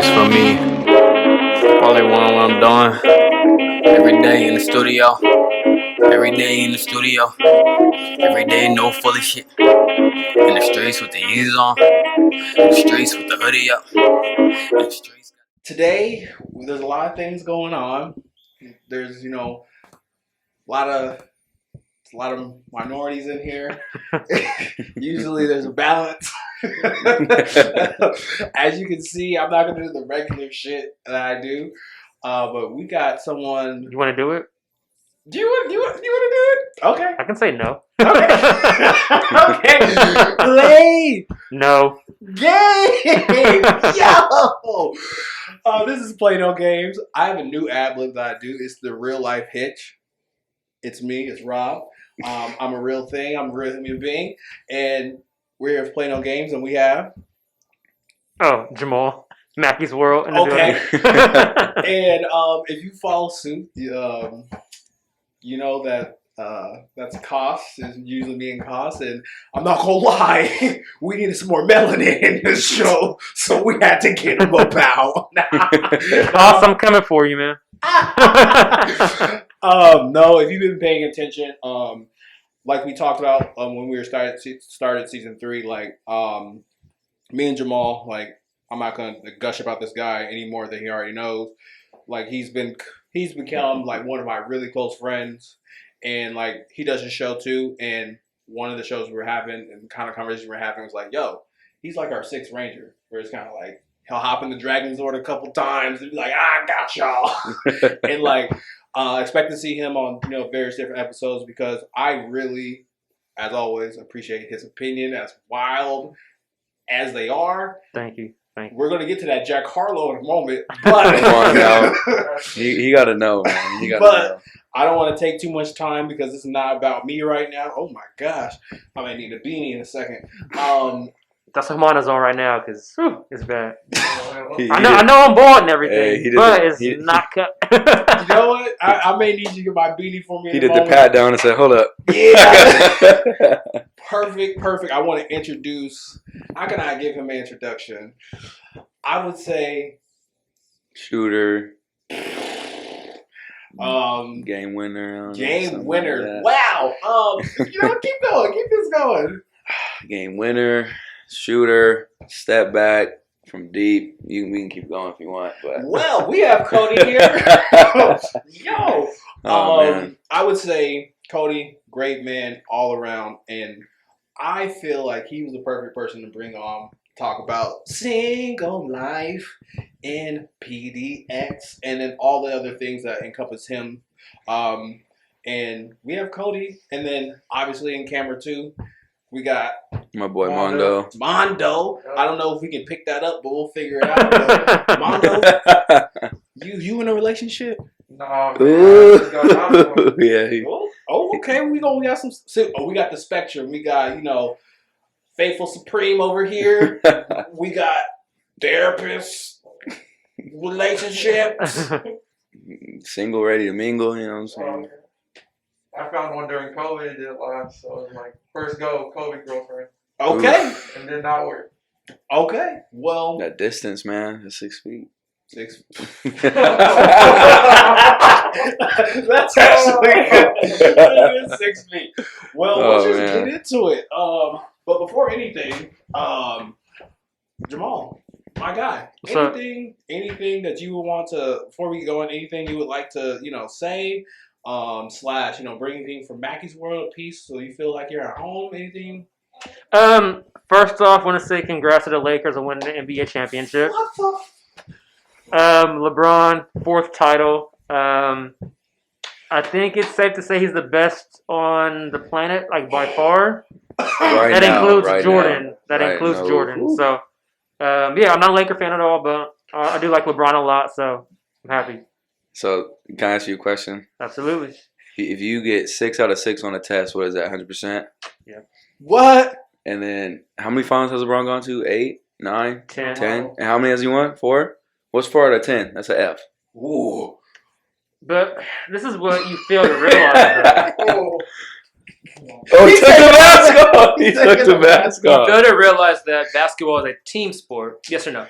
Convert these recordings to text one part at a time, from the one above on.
This for me. Probably one what I'm doing. Every day in the studio. Every day in the studio. Every day no fully shit. In the streets with the Yeezys on. In the streets with the hoodie up. In the streets. Today, there's a lot of things going on. There's, a lot of minorities in here. Usually there's a balance. As you can see, I'm not gonna do the regular shit that I do. But we got someone. You want to do it? Do you want to do it? Okay. I can say no. Okay. Okay. Play. No. Game. Yo. This is Play No Games. I have a new ad lib that I do. It's the real life hitch. It's me. It's Rob. I'm a real thing. I'm a real human being. And we're here to Play No Games, and we have... Oh, Jamal. Macky's World. Okay. And if you follow suit, you know that that's Cas. Is usually me and Cas. And I'm not going to lie, we needed some more melanin in this show, so we had to get him a bow. Cas, I'm coming for you, man. No, if you've been paying attention, like we talked about when we started season 3, like me and Jamal, like I'm not gonna gush about this guy any more than he already knows. Like he's become like one of my really close friends, and like he does his show too. And one of the shows we were having and the kind of conversation we were having was like, "Yo, he's like our sixth ranger." Where it's kind of like he'll hop in the Dragon's Lord a couple times and be like, "I got y'all," and like. Expect to see him on various different episodes because I really, as always, appreciate his opinion, as wild as they are. Thank you. We're going to get to that Jack Harlow in a moment, but come on now. He got to know, man. He got to know. I don't want to take too much time because this is not about me right now. Oh my gosh, I might need a beanie in a second. That's what mine is on right now because it's bad. I know I'm bald and everything, but it's not cut. You know what? I may need you to get my beanie for me. He did the pat down and said, "Hold up." Yeah. Perfect. I want to introduce. How can I give him an introduction? I would say shooter. Game winner. Like wow. Keep going. Keep this going. Game winner. Shooter, step back from deep. We can keep going if you want. But well, we have Cody here. Yo, man. I would say Cody, great man all around, and I feel like he was the perfect person to bring on talk about single life and PDX, and then all the other things that encompass him. And we have Cody, and then obviously in camera too. We got my boy Mondo. I don't know if we can pick that up, but we'll figure it out. But Mondo, you in a relationship? No. Yeah. Oh, okay. We got some. We got the spectrum. We got Faithful Supreme over here. We got therapists, relationships, single, ready to mingle. You know what I'm saying? I found one during COVID and did it last, so it was like first go COVID girlfriend. Okay. And did not work. Okay. Well, that distance, man, that's 6 feet. 6 That's actually it is 6 feet. Well, let's just get into it. But before anything, Jamal, my guy, anything that you would want to before we go on, anything you would like to say. Slash, bring anything from Macky's World of Peace so you feel like you're at home, anything? First off, I want to say congrats to the Lakers on winning the NBA championship. LeBron, 4th title. I think it's safe to say he's the best on the planet, like by far. That includes Jordan. So, yeah, I'm not a Laker fan at all, but I do like LeBron a lot, so I'm happy. So, can I ask you a question? Absolutely. If you get 6 out of 6 on a test, what is that, 100%? Yeah. What? And then, how many finals has LeBron gone to? 8? 9? 10. 10? And how many has he won? 4? What's 4 out of 10? That's an F. Ooh. But this is what you fail to realize. He took the mask off. He took the mask off. You fail to realize that basketball is a team sport. Yes or no?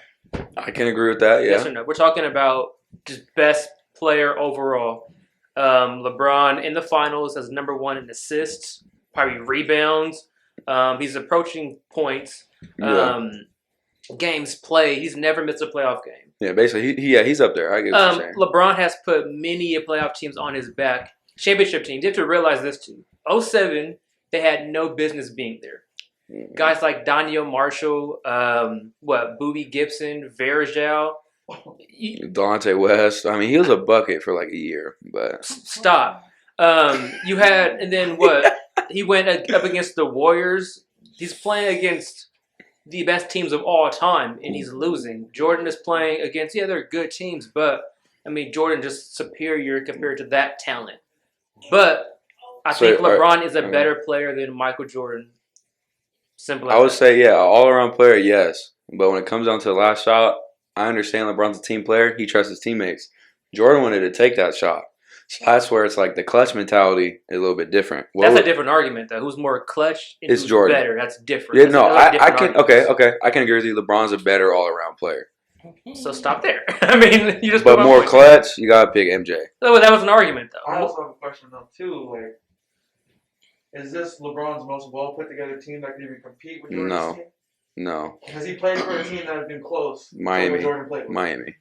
I can agree with that. Yeah. Yes or no? We're talking about just best player overall. LeBron in the finals as number 1 in assists, probably rebounds. He's approaching points. Games played. He's never missed a playoff game. Yeah, basically, he's up there. I get what you're saying. LeBron has put many playoff teams on his back. Championship teams. You have to realize this too. 2007, they had no business being there. Mm-hmm. Guys like Daniel Marshall, Boobie Gibson, Varejao. Delonte West. I mean, he was a bucket for like a year, but stop. You had, and then what? He went up against the Warriors. He's playing against the best teams of all time, and he's losing. Jordan is playing against, they're good teams, but I mean, Jordan just superior compared to that talent. But I think LeBron is a better player than Michael Jordan. Simple as I would say, all around player, yes. But when it comes down to the last shot, I understand LeBron's a team player. He trusts his teammates. Jordan wanted to take that shot. So that's where it's like the clutch mentality is a little bit different. That's a different argument, though. Who's more clutch and it's who's Jordan. better? That's different. Yeah, I can. Okay. I can agree with you. LeBron's a better all-around player. So stop there. I mean, you just. But more clutch, you gotta pick MJ. That was an argument, though. I also have a question though too. Like, is this LeBron's most well put together team that can even compete with Jordan's team? No. Has he played for a team that has been close? Miami. Jordan played with? Miami.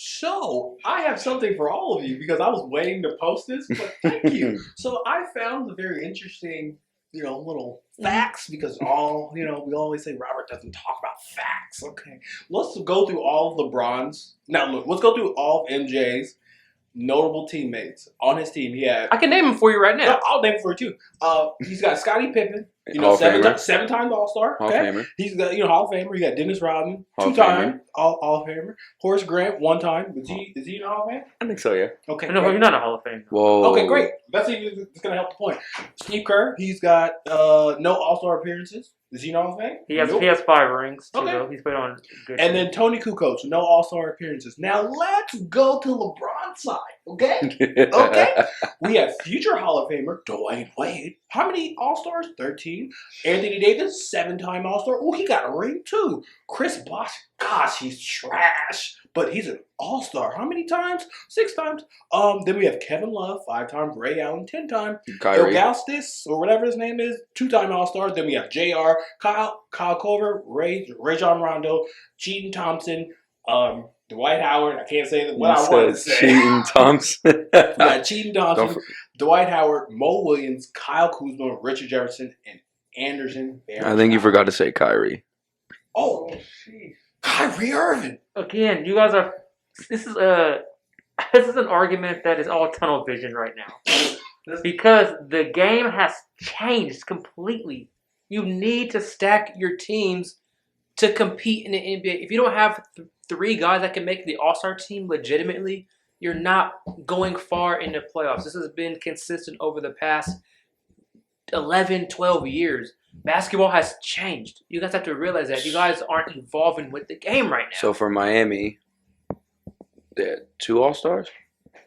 So, I have something for all of you because I was waiting to post this, but thank you. So, I found a very interesting, little facts because we always say Robert doesn't talk about facts. Okay. Let's go through all of LeBron's. Now, look, let's go through all of MJ's notable teammates on his team. He had. I can name them for you right now. I'll name it for you too. He's got Scottie Pippen. Seven-time All-Star. Hall of Famer. He's got Hall of Famer. You got Dennis Rodman, 2-time Hall of Famer. Horace Grant, 1-time. Is he in the Hall of Fame? I think so. Yeah. Okay. No, he's not a Hall of Fame. Whoa. Okay, great. That's gonna help the point. Steve Kerr. He's got no All-Star appearances. Is he in the Hall of Fame? He has 5 rings. Too, though. He's played on good and then Tony Kukoc, no All-Star appearances. Now let's go to LeBron's side. Okay. Okay. We have future Hall of Famer Dwayne Wade. How many All-Stars? 13. Anthony Davis, 7-time All-Star. Oh, he got a ring too. Chris Bosh. Gosh, he's trash, but he's an All-Star. How many times? 6 times. Then we have Kevin Love, 5-time. Ray Allen, 10-time. Kyrie Ilgauskas, or whatever his name is, 2-time All-Star. Then we have JR, Kyle Korver, Rajon Rondo, Cheaton Thompson, Dwight Howard. I can't say what I wanted to say. Cheaton Thompson. Yeah, Cheaton Thompson, Dwight Howard, Mo Williams, Kyle Kuzma, Richard Jefferson, and Anderson. I think you forgot to say Kyrie. Oh, jeez. Kyrie Irving. Again, you guys are. This is an argument that is all tunnel vision right now, because the game has changed completely. You need to stack your teams to compete in the NBA. If you don't have 3 guys that can make the All-Star team legitimately, you're not going far in the playoffs. This has been consistent over the past 11, 12 years. Basketball has changed. You guys have to realize that. You guys aren't evolving with the game right now. So for Miami, they had 2 All-Stars?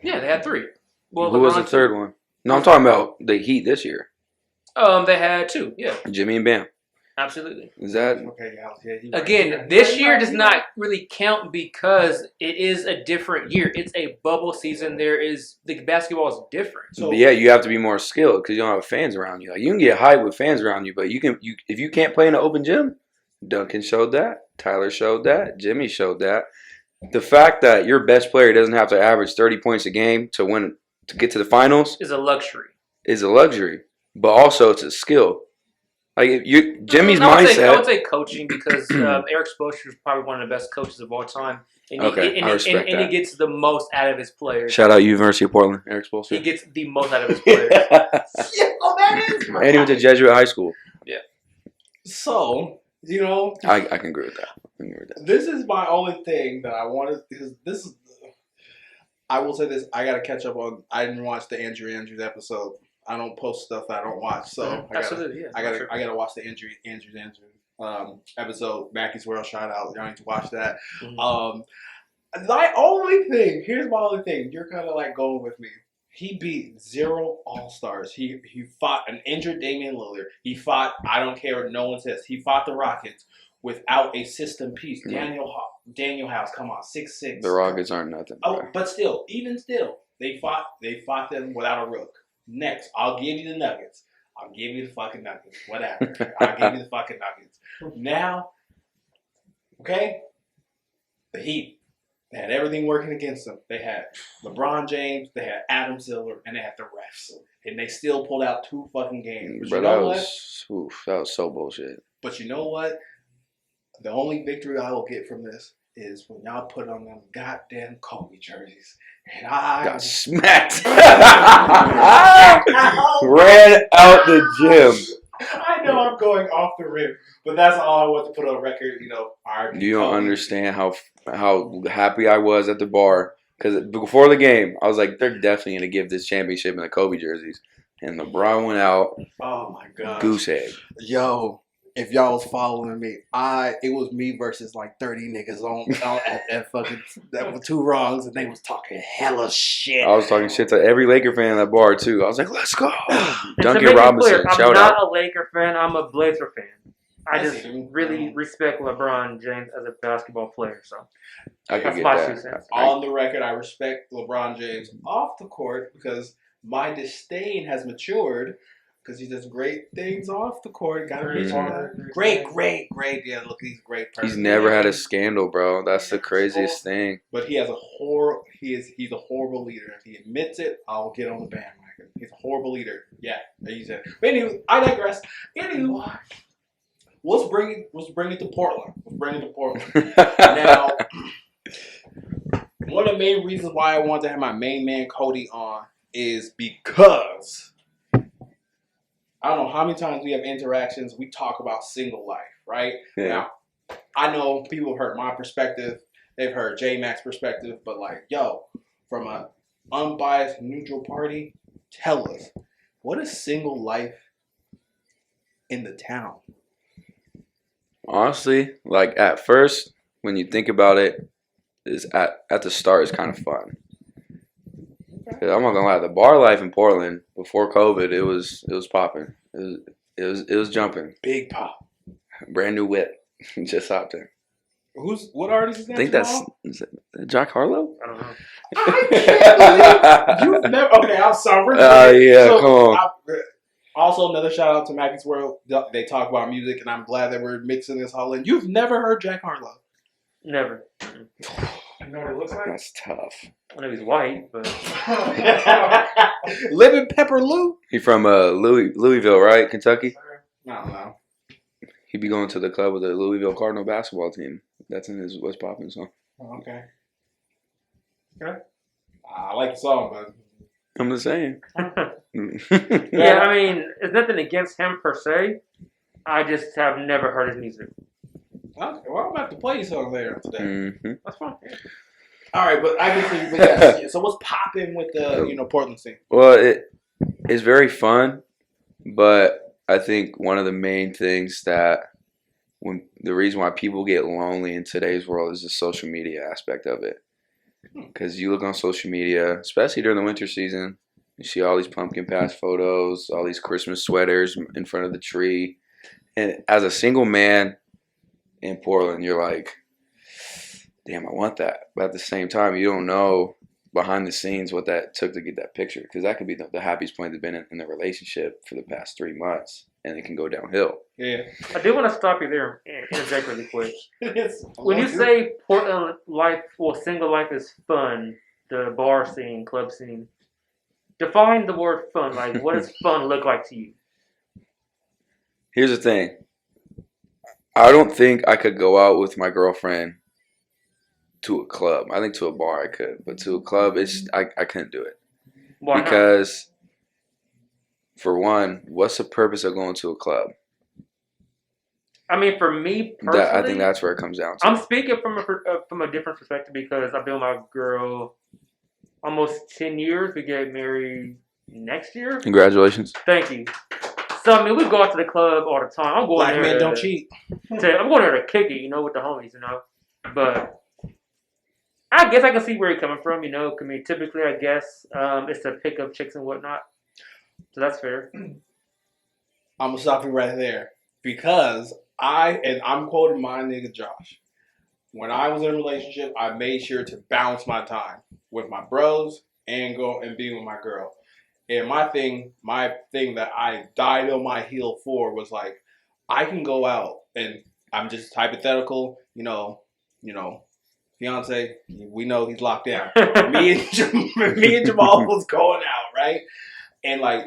Yeah, they had 3. Well, who was the third one? No, I'm talking about the Heat this year. They had 2, yeah. Jimmy and Bam. Absolutely. Is that okay? Yeah, again, this year does not really count because it is a different year. It's a bubble season. The basketball is different. So yeah, you have to be more skilled because you don't have fans around you. Like, you can get hype with fans around you, but if you can't play in an open gym. Duncan showed that. Tyler showed that. Jimmy showed that. The fact that your best player doesn't have to average 30 points a game to get to the finals is a luxury. But also it's a skill. Like Jimmy's mindset. I would say coaching because Eric Spoelstra is probably one of the best coaches of all time. And he gets the most out of his players. Shout out University of Portland, Eric Spoelstra. He gets the most out of his players. And he went to Jesuit high school. Yeah. So, I can agree with that. This is my only thing that I wanted because this is. I will say this: I got to catch up on. I didn't watch the Andrews episode. I don't post stuff that I don't watch, so I gotta watch the Andrews episode. Macky's World shout out. Y'all need to watch that. Here's my only thing. You're kind of like going with me. He beat 0 All-Stars. He fought an injured Damian Lillard. He fought, I don't care what no one says. He fought the Rockets. without a system piece. Daniel House, come on, 6'6". The Rockets aren't nothing. Oh, but still, they fought them without a rook. Next, I'll give you the Nuggets. I'll give you the fucking Nuggets. Whatever. I'll give you the fucking Nuggets. Now, okay, the Heat. They had everything working against them. They had LeBron James, they had Adam Silver, and they had the refs. And they still pulled out 2 fucking games. But that was so bullshit. But you know what? The only victory I will get from this is when y'all put on them goddamn Cody jerseys. And I got smacked. Ran out the gym. I know I'm going off the rip, but that's all I want to put on record. You know, you don't understand how happy I was at the bar, because before the game, I was like, they're definitely gonna give this championship in the Kobe jerseys, and LeBron went out. Oh my god, goose egg. Yo, if y'all was following me, it was me versus like 30 niggas on at fucking that were 2 wrongs, and they was talking hella shit. I was talking shit to every Laker fan at that bar too. I was like, let's go. Duncan Robinson, I'm not a Laker fan. I'm a Blazer fan. I just really respect LeBron James as a basketball player. So that's my 2 cents. On the record, I respect LeBron James off the court because my disdain has matured. Because he does great things off the court. Got to be great. Yeah, look, he's a great person. He's never had a scandal, bro. That's the craziest thing. But he has he's a horrible leader. If he admits it, I'll get on the bandwagon. He's a horrible leader. Yeah, he said. But anyway, I digress. Anyway, let's bring it to Portland. Now, one of the main reasons why I wanted to have my main man Cody on is because I don't know how many times we have interactions. We talk about single life, right? Yeah. Now, I know people have heard my perspective. They've heard J-Mac's perspective. But like, yo, from an unbiased, neutral party, tell us, what is single life in the town? Honestly, like at first, when you think about it, is at the start is kind of fun. I'm not gonna lie, the bar life in Portland before COVID, it was popping. It was jumping. Big pop. Brand new whip. Just hopped in. What artist is that? I think is it Jack Harlow? I don't know. I can't believe you've never. Okay, I'm sorry. Yeah, come on. Also, another shout out to Macky's World. They talk about music, and I'm glad that we're mixing this all in. You've never heard Jack Harlow? Never. You know what it looks like? That's tough. I know he's white, but Living Pepper Lou. He from Louisville, right? Kentucky? I don't know. He be going to the club with the Louisville Cardinal basketball team. That's in his What's Poppin' song. Okay. I like the song, but I'm just saying. yeah, I mean, it's nothing against him per se. I just have never heard his music. Okay, well, I'm going to have to play you something later today. Mm-hmm. That's fine. All right, but yeah. So what's popping with the Portland scene? Well, it's very fun, but I think one of the main things that the reason why people get lonely in today's world is the social media aspect of it. Because you look on social media, especially during the winter season, you see all these pumpkin patch photos, all these Christmas sweaters in front of the tree, and as a single man in Portland, you're like, damn, I want that. But at the same time, you don't know behind the scenes what that took to get that picture. Because that could be the happiest point they've been in the relationship for the past 3 months. And it can go downhill. Yeah. I do want to stop you there and interject really quick. When you say Portland life or single life is fun, the bar scene, club scene, define the word fun. Like, what does fun look like to you? Here's the thing. I don't think I could go out with my girlfriend to a club. I think to a bar I could, but to a club, I couldn't do it. Why because, for one, what's the purpose of going to a club? I mean, for me personally, I think that's where it comes down to. I'm speaking from a different perspective because I've been with my girl almost 10 years. We get married next year. Congratulations. Thank you. So, I mean, we go out to the club all the time. I'm going Black there men don't cheat. I'm going there to kick it, with the homies, But I guess I can see where you're coming from, I mean, typically, I guess, it's to pick up chicks and whatnot. So that's fair. I'm going to stop you right there because I'm quoting my nigga Josh. When I was in a relationship, I made sure to balance my time with my bros and go and be with my girl. And my thing that I died on my heel for was like, I can go out and I'm just hypothetical, fiance, we know he's locked down. me and Jamal was going out, right? And like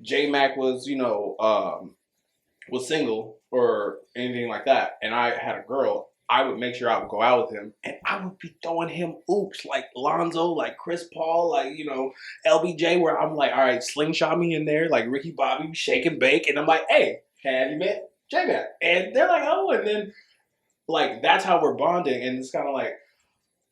J Mac was, was single or anything like that, and I had a girl. I would make sure I would go out with him, and I would be throwing him oops like Lonzo, like Chris Paul, like LBJ, where I'm like, all right, slingshot me in there, like Ricky Bobby, shake and bake, and I'm like, hey, have you met J Mac? And they're like, oh, and then like that's how we're bonding, and it's kind of like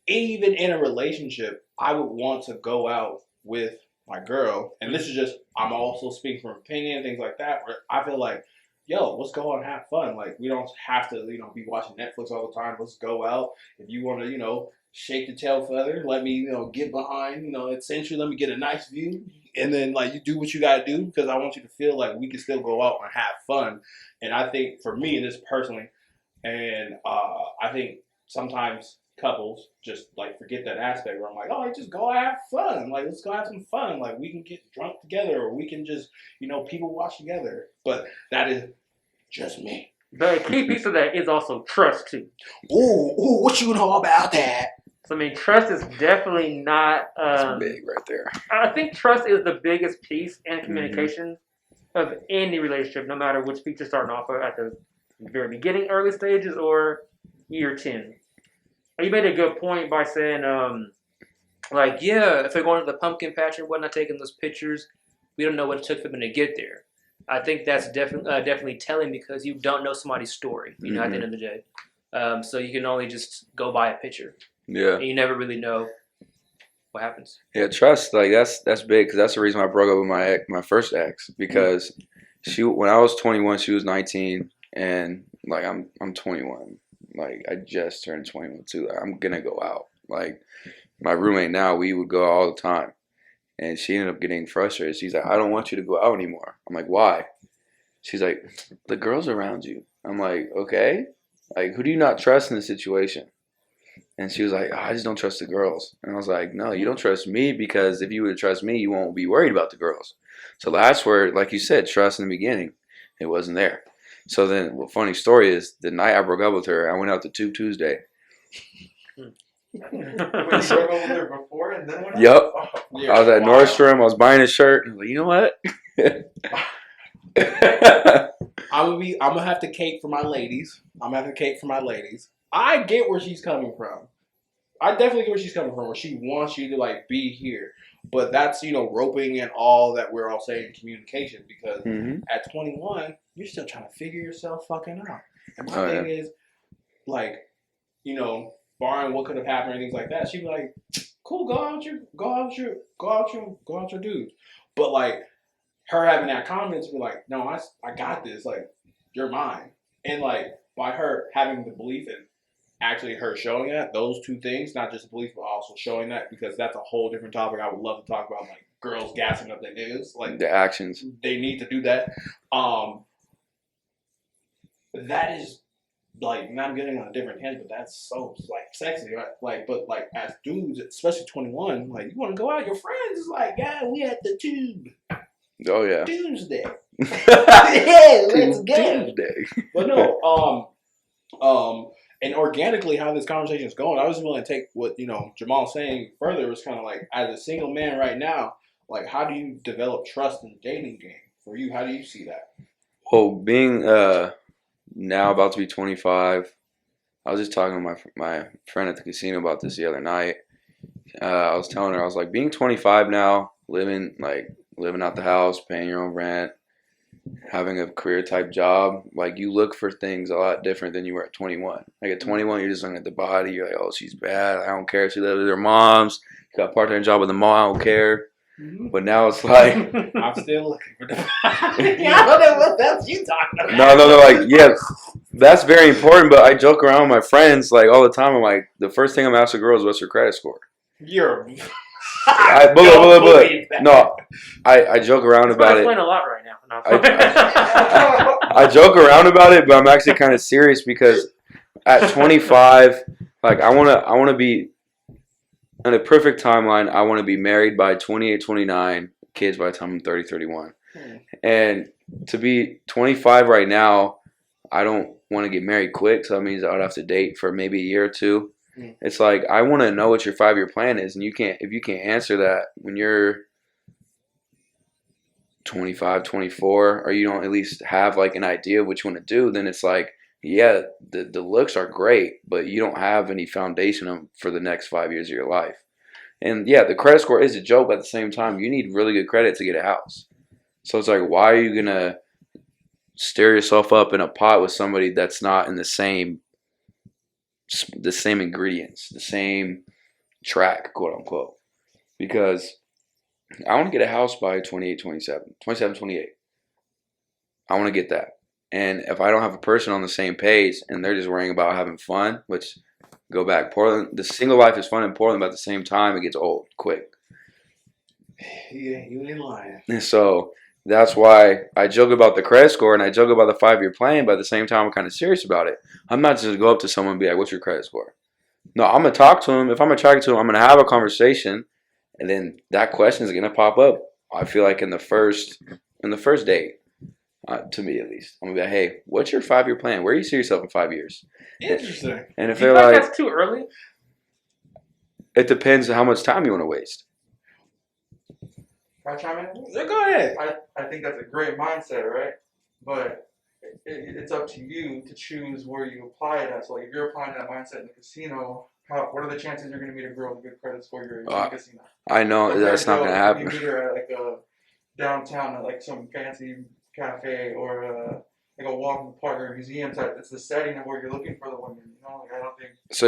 even in a relationship, I would want to go out with my girl, and this is just I'm also speaking from opinion, things like that, where I feel like, yo, let's go out and have fun. Like, we don't have to, be watching Netflix all the time. Let's go out. If you want to, shake the tail feather, let me, get behind, essentially, let me get a nice view. And then, like, you do what you got to do because I want you to feel like we can still go out and have fun. And I think, for me, this personally, and I think sometimes couples just, like, forget that aspect where I'm like, oh, just go have fun. Like, let's go have some fun. Like, we can get drunk together or we can just, people watch together. But that is just me. The key piece of that is also trust too. Ooh, what you know about that? So I mean, trust is definitely not. That's big right there. I think trust is the biggest piece in communication of any relationship, no matter which piece you're starting off at the very beginning, early stages, or year 10. You made a good point by saying, if they're going to the pumpkin patch and whatnot, taking those pictures, we don't know what it took for them to get there. I think that's definitely telling because you don't know somebody's story, at the end of the day. So you can only just go by a picture. Yeah. And you never really know what happens. Yeah, trust, like, that's big because that's the reason I broke up with my first ex because when I was 21, she was 19, and, like, I'm 21. Like, I just turned 21, too. Like, I'm going to go out. Like, my roommate now, we would go all the time. And she ended up getting frustrated. She's like, I don't want you to go out anymore. I'm like, why? She's like, the girls around you. I'm like, okay. Like, who do you not trust in this situation? And she was like, I just don't trust the girls. And I was like, no, you don't trust me because if you would trust me, you won't be worried about the girls. So that's where, like you said, trust in the beginning. It wasn't there. So then, funny story is, the night I broke up with her, I went out to Tube Tuesday. Wait, you broke up with her before and then went out? Yep. Oh, I was at Nordstrom. I was buying a shirt. I was like, you know what? I'm gonna have to cape for my ladies. I get where she's coming from. I definitely get where she's coming from. Where she wants you to like be here, but that's roping and all that we're all saying communication because at 21 you're still trying to figure yourself fucking out. And my thing is like barring what could have happened or things like that, she'd be like, cool, go out your dudes. But like her having that confidence to be like, no, I got this, like, you're mine. And like by her having the belief and actually her showing that, those two things, not just belief but also showing that, because that's a whole different topic I would love to talk about, like girls gassing up their niggas. Like the actions. They need to do that. That is like, not getting on a different tangent, but that's so like sexy, right? Like, but like as dudes, especially 21, like you want to go out, your friends is like, yeah, we at the Tube. Oh yeah. Tuesday. Yeah, let's go. Tuesday. But no, and organically how this conversation is going, I was willing to take what Jamal's saying further. It was kind of like, as a single man right now, like how do you develop trust in the dating game? For you, how do you see that? Well, being now about to be 25, I was just talking to my friend at the casino about this the other night. I was telling her, I was like, being 25 now, living out the house, paying your own rent, having a career type job, like you look for things a lot different than you were at 21. Like at 21, you're just looking at the body. You're like, oh, she's bad. I don't care if she lives with her mom's. She got a part-time job with the mom. I don't care. But now it's like I'm still looking for the body. I don't know what else you talking about. No, like, yeah, that's very important. But I joke around with my friends like all the time. I'm like, the first thing I'm asking girls, what's her credit score? You're. Bullet. No, I joke around about it. I'm playing a lot right now. No, I joke around about it, but I'm actually kind of serious because at 25, like I want to be in a perfect timeline. I want to be married by 28, 29, kids by the time I'm 30, 31. And to be 25 right now, I don't want to get married quick, so that means I would have to date for maybe a year or two. It's like I want to know what your 5-year plan is, and if you can't answer that when you're 25, 24, or you don't at least have like an idea of what you want to do, then it's like, yeah, the looks are great, but you don't have any foundation for the next 5 years of your life. And yeah, the credit score is a joke, but at the same time, you need really good credit to get a house. So it's like, why are you gonna stir yourself up in a pot with somebody that's not in the same ingredients, the same track, quote unquote? Because I want to get a house by 28, 27, 28. I want to get that. And if I don't have a person on the same page and they're just worrying about having fun, which go back, Portland, the single life is fun in Portland, but at the same time, it gets old quick. Yeah, you ain't lying. And so that's why I joke about the credit score and I joke about the 5-year plan, but at the same time, I'm kind of serious about it. I'm not just going to go up to someone and be like, what's your credit score? No, I'm going to talk to him. If I'm attracted to him, I'm going to have a conversation, and then that question is going to pop up. I feel like in the first date, to me at least, I'm going to be like, hey, what's your 5-year plan? Where do you see yourself in 5 years? Interesting. And if do you they're think like, that's too early? it depends on how much time you want to waste. Can I chime in? Yeah, go ahead. I think that's a great mindset, right? But it's up to you to choose where you apply it at. So, like, if you're applying that mindset in the casino, what are the chances you're going to meet a girl with a good credit score in the casino? I know that's not going to happen. You meet her at like a downtown at like some fancy cafe or like a walk in the park or a museum type. It's the setting of where you're looking for the women. You know, like I don't think. So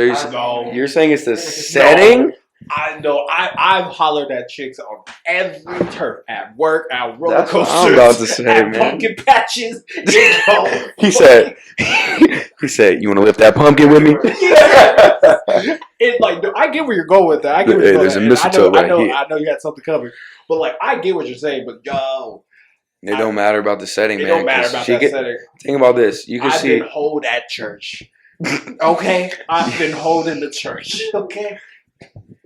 you're saying it's the setting? I know. I've hollered at chicks on every turf, at work, at roller That's coasters, what I'm about to say, at man. pumpkin patches. He said, "You want to lift that pumpkin with me?" It like I get where you're going with that. I get where Hey, you're going. there's a mistletoe right here. I know you got something covered, but like I get what you're saying. But yo, it don't matter about the setting, man. It don't matter about that setting. Think about this. You can I've see. been hold at church. Okay, I've been holding the church. Okay.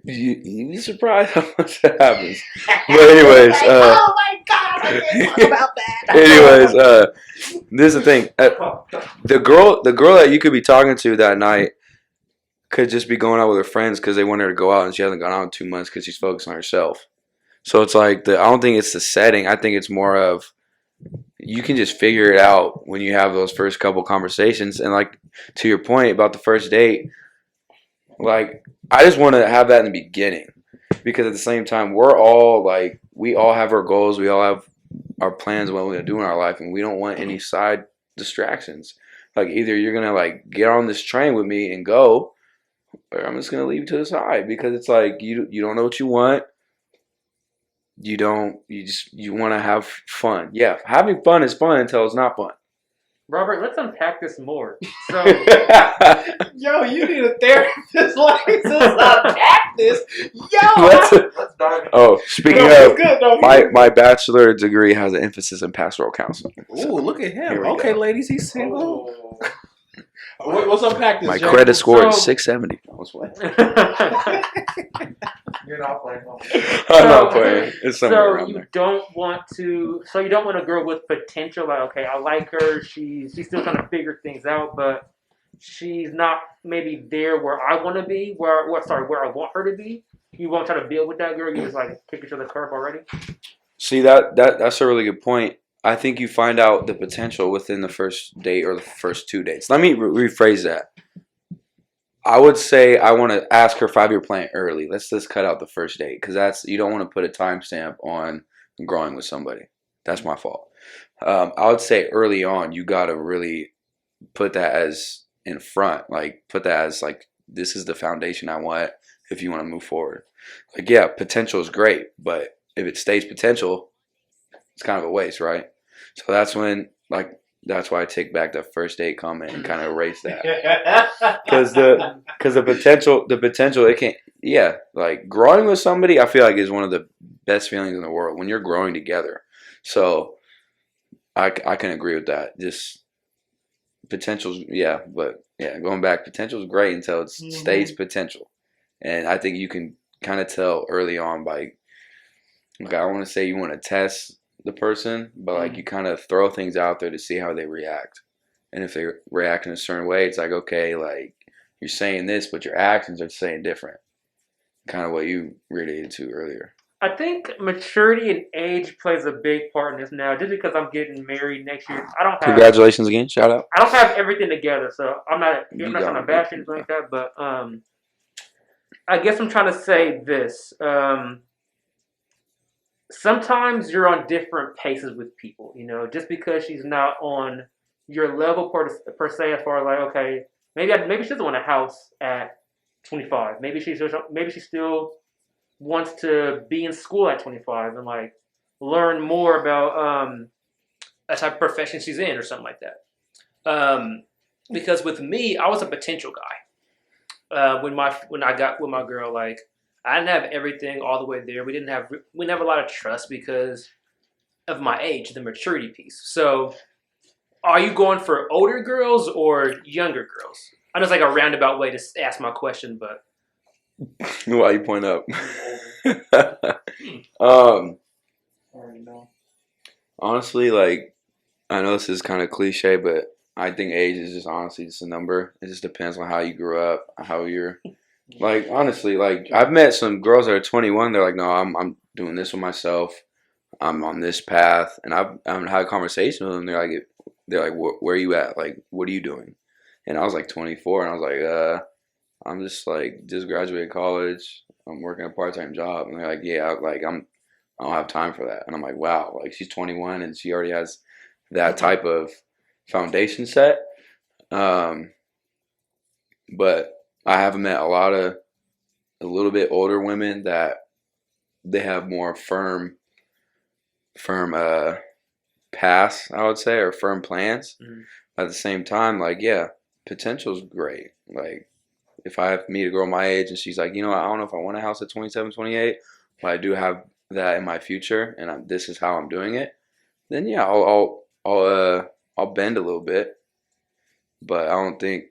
You'd be surprised how much that happens. But anyways, oh my god, I can't talk about that. Anyways, this is the thing. The girl that you could be talking to that night could just be going out with her friends because they want her to go out, and she hasn't gone out in 2 months because she's focused on herself. So it's like I don't think it's the setting. I think it's more of you can just figure it out when you have those first couple conversations. And like to your point about the first date, like I just want to have that in the beginning because at the same time we all have our goals, we all have our plans what we're gonna do in our life, and we don't want any side distractions. Like either you're gonna like get on this train with me and go, or I'm just gonna leave you to the side because it's like you don't know what you want. You want to have fun. Yeah, having fun is fun until it's not fun. Robert, let's unpack this more. So, yo, you need a therapist license to unpack this. Yo, let's dive in. Oh, speaking of, my bachelor degree has an emphasis in pastoral counseling. Ooh, look at him. Okay, go. ladies, he's single. What's unpack this? My Jack? credit score is 670. You're not playing. I'm not playing. It's somewhere around there. You don't want a girl with potential. Like, okay, I like her. She's still trying to figure things out, but she's not maybe there where I want to be. Where I want her to be. You won't try to build with that girl. You just like kick it to the curb already. See that's a really good point. I think you find out the potential within the first date or the first 2 dates. Let me rephrase that. I would say I want to ask her 5-year plan early. Let's just cut out the first date because you don't want to put a timestamp on growing with somebody. That's my fault. I would say early on you got to really put that as in front. Like put that as like this is the foundation I want if you want to move forward. Like yeah, potential is great, but if it stays potential, it's kind of a waste, right? So that's when that's why I take back the first date comment and kind of erase that. Because the potential it can't, like growing with somebody I feel like is one of the best feelings in the world when you're growing together. So I can agree with that. Just potential's going back, potential's great until it stays potential, and I think you can kind of tell early on by, like, I don't want to say you want to test the person, but like you kind of throw things out there to see how they react, and if they react in a certain way, it's like, okay, like you're saying this, but your actions are saying different. Kind of what you related to earlier. I think maturity and age plays a big part in this now. Just because I'm getting married next year, Congratulations again. Shout out. I don't have everything together, so I'm not trying to bash anything like that. But I guess I'm trying to say this. Sometimes you're on different paces with people. You know, just because she's not on your level per se, as far as like, okay, maybe she doesn't want a house at 25. Maybe she still wants to be in school at 25 and like learn more about a type of profession she's in or something like that. Because with me, I was a potential guy. When I got with my girl, like I didn't have everything all the way there. We didn't have a lot of trust because of my age, the maturity piece. So, are you going for older girls or younger girls? I know it's like a roundabout way to ask my question, but why you point up? Honestly, like, I know this is kind of cliche, but I think age is just honestly just a number. It just depends on how you grew up, how you're. Like, honestly, like I've met some girls that are 21. They're like, no, I'm doing this with myself. I'm on this path, and I've had a conversation with them. They're like, where are you at? Like, what are you doing? And I was like 24, and I was like, I'm just graduated college. I'm working a part-time job, and they're like, yeah, like I don't have time for that. And I'm like, wow, like she's 21 and she already has that type of foundation set. But I have met a little bit older women that they have more firm paths, I would say, or firm plans. At the same time, like, yeah, potential's great. Like, if I meet a girl my age and she's like, you know, I don't know if I want a house at 27, 28, but I do have that in my future, and this is how I'm doing it, then yeah, I'll bend a little bit. But I don't think,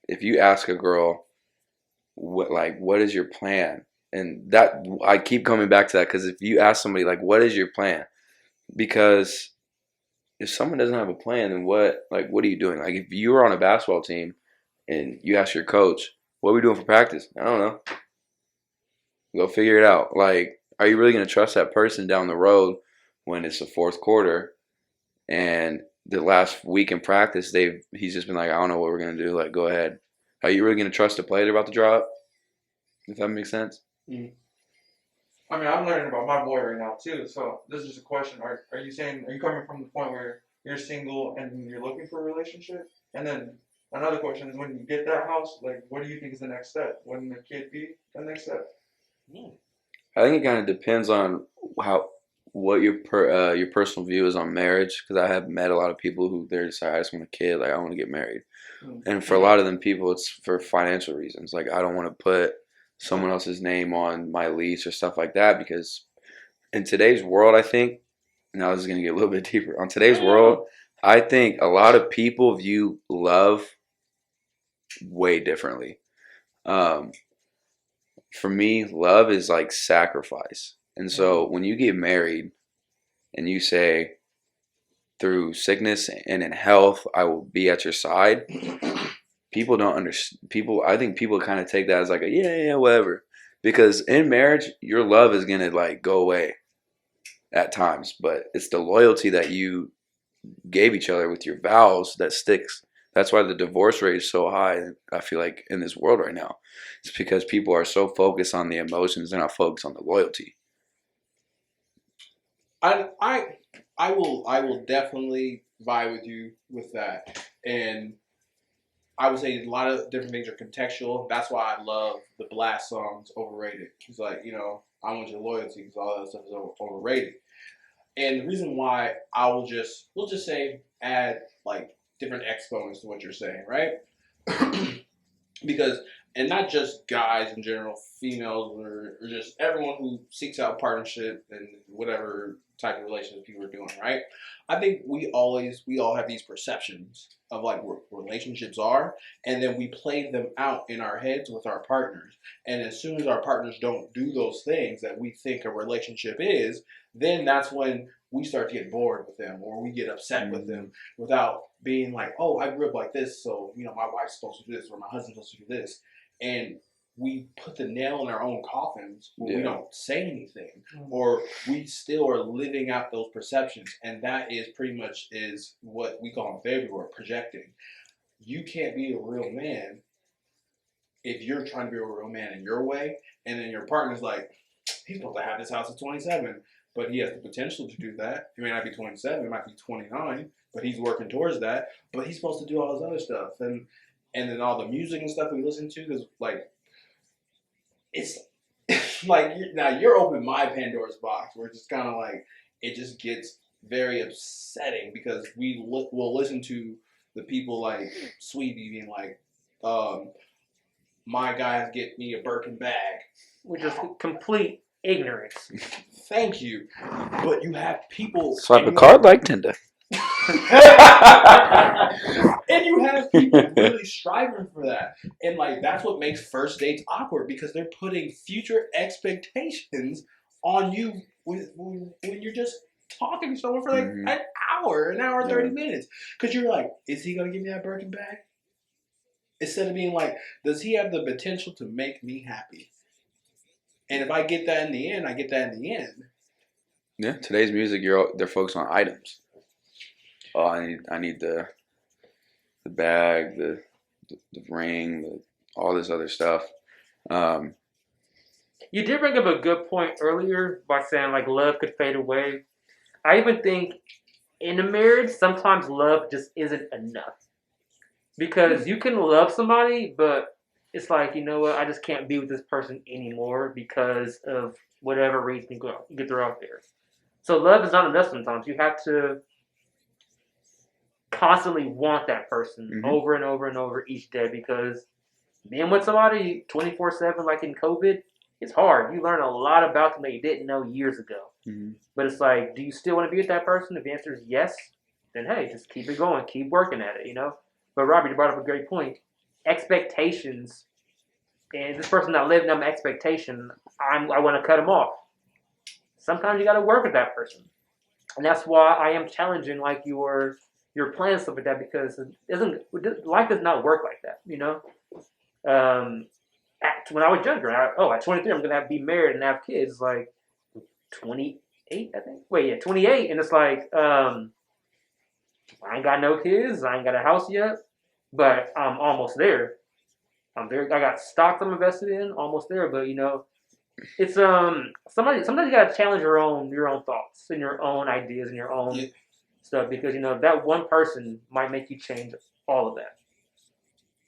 if you ask a girl what is your plan, and that I keep coming back to that, because if you ask somebody like, what is your plan, because if someone doesn't have a plan, then what are you doing? Like, if you were on a basketball team and you ask your coach, what are we doing for practice? I don't know. Go figure it out. Like, are you really going to trust that person down the road when it's the fourth quarter and the last week in practice he's just been like, I don't know what we're going to do. Like, go ahead. Are you really going to trust the play they're about to drop? If that makes sense. Mm. I mean, I'm learning about my boy right now too. So this is just a question: are you coming from the point where you're single and you're looking for a relationship? And then another question is, when you get that house, like, what do you think is the next step? Wouldn't the kid be the next step? I think it kind of depends on what your personal view is on marriage. Because I have met a lot of people who they're just like, I just want a kid, like I want to get married. And for a lot of them people, it's for financial reasons. Like, I don't want to put someone else's name on my lease or stuff like that, because in today's world, I think, now this is going to get a little bit deeper. On today's world, I think a lot of people view love way differently. For me, love is like sacrifice. And so when you get married and you say, through sickness and in health, I will be at your side, people don't understand. I think people kind of take that as like a yeah, whatever. Because in marriage, your love is going to like go away at times. But it's the loyalty that you gave each other with your vows that sticks. That's why the divorce rate is so high, I feel like, in this world right now. It's because people are so focused on the emotions, they're not focused on the loyalty. I will definitely vibe with you with that. And I would say a lot of different things are contextual. That's why I love the Blast songs, Overrated. It's like, you know, I want your loyalty, because all that stuff is overrated. And the reason why we'll just say add like different exponents to what you're saying, right? Because and not just guys in general, females, or just everyone who seeks out partnership and whatever type of relationship people are doing, right? I think we all have these perceptions of like what relationships are, and then we play them out in our heads with our partners. And as soon as our partners don't do those things that we think a relationship is, then that's when we start to get bored with them, or we get upset with them without being like, oh, I grew up like this, so my wife's supposed to do this, or my husband's supposed to do this. And we put the nail in our own coffins when we don't say anything, or we still are living out those perceptions. And that is pretty much is what we call in therapy or projecting. You can't be a real man if you're trying to be a real man in your way, and then your partner's like, he's supposed to have this house at 27, but he has the potential to do that. He may not be 27, it might be 29, but he's working towards that. But he's supposed to do all this other stuff, and then all the music and stuff we listen to is like, it's like now you're opening my Pandora's box, where it's just kind of like it just gets very upsetting because we'll listen to the people like Sweetie being like, my guys get me a Birkin bag, which is complete ignorance. Thank you, but you have people swipe a card like Tinder. And you have people really striving for that. And like that's what makes first dates awkward, because they're putting future expectations on you when you're just talking to someone for like an hour and 30 minutes. Because you're like, is he going to give me that Birkin bag? Instead of being like, does he have the potential to make me happy? And if I get that in the end, I get that in the end. Yeah, today's music, they're focused on items. Oh, I need the bag, the ring, all this other stuff. You did bring up a good point earlier by saying like love could fade away. I even think in a marriage, sometimes love just isn't enough. Because you can love somebody, but it's like, you know what, I just can't be with this person anymore because of whatever reason you get thrown out there. So love is not enough sometimes. You have to constantly want that person over and over and over each day, because being with somebody 24/7 like in COVID, it's hard. You learn a lot about them that you didn't know years ago. But it's like, do you still want to be with that person? If the answer is yes, then hey, just keep it going. Keep working at it, But Robbie, you brought up a great point. Expectations, and this person not living up to expectation, I want to cut them off. Sometimes you got to work with that person. And that's why I am challenging like your plans, stuff like that, because life does not work like that, when I was younger, at 23, I'm going to be married and have kids. Like 28, I think. 28. And it's like, I ain't got no kids. I ain't got a house yet, but I'm almost there. I got stocks I'm invested in, almost there. But it's sometimes you got to challenge your own thoughts and your own ideas and your own stuff, because that one person might make you change all of that.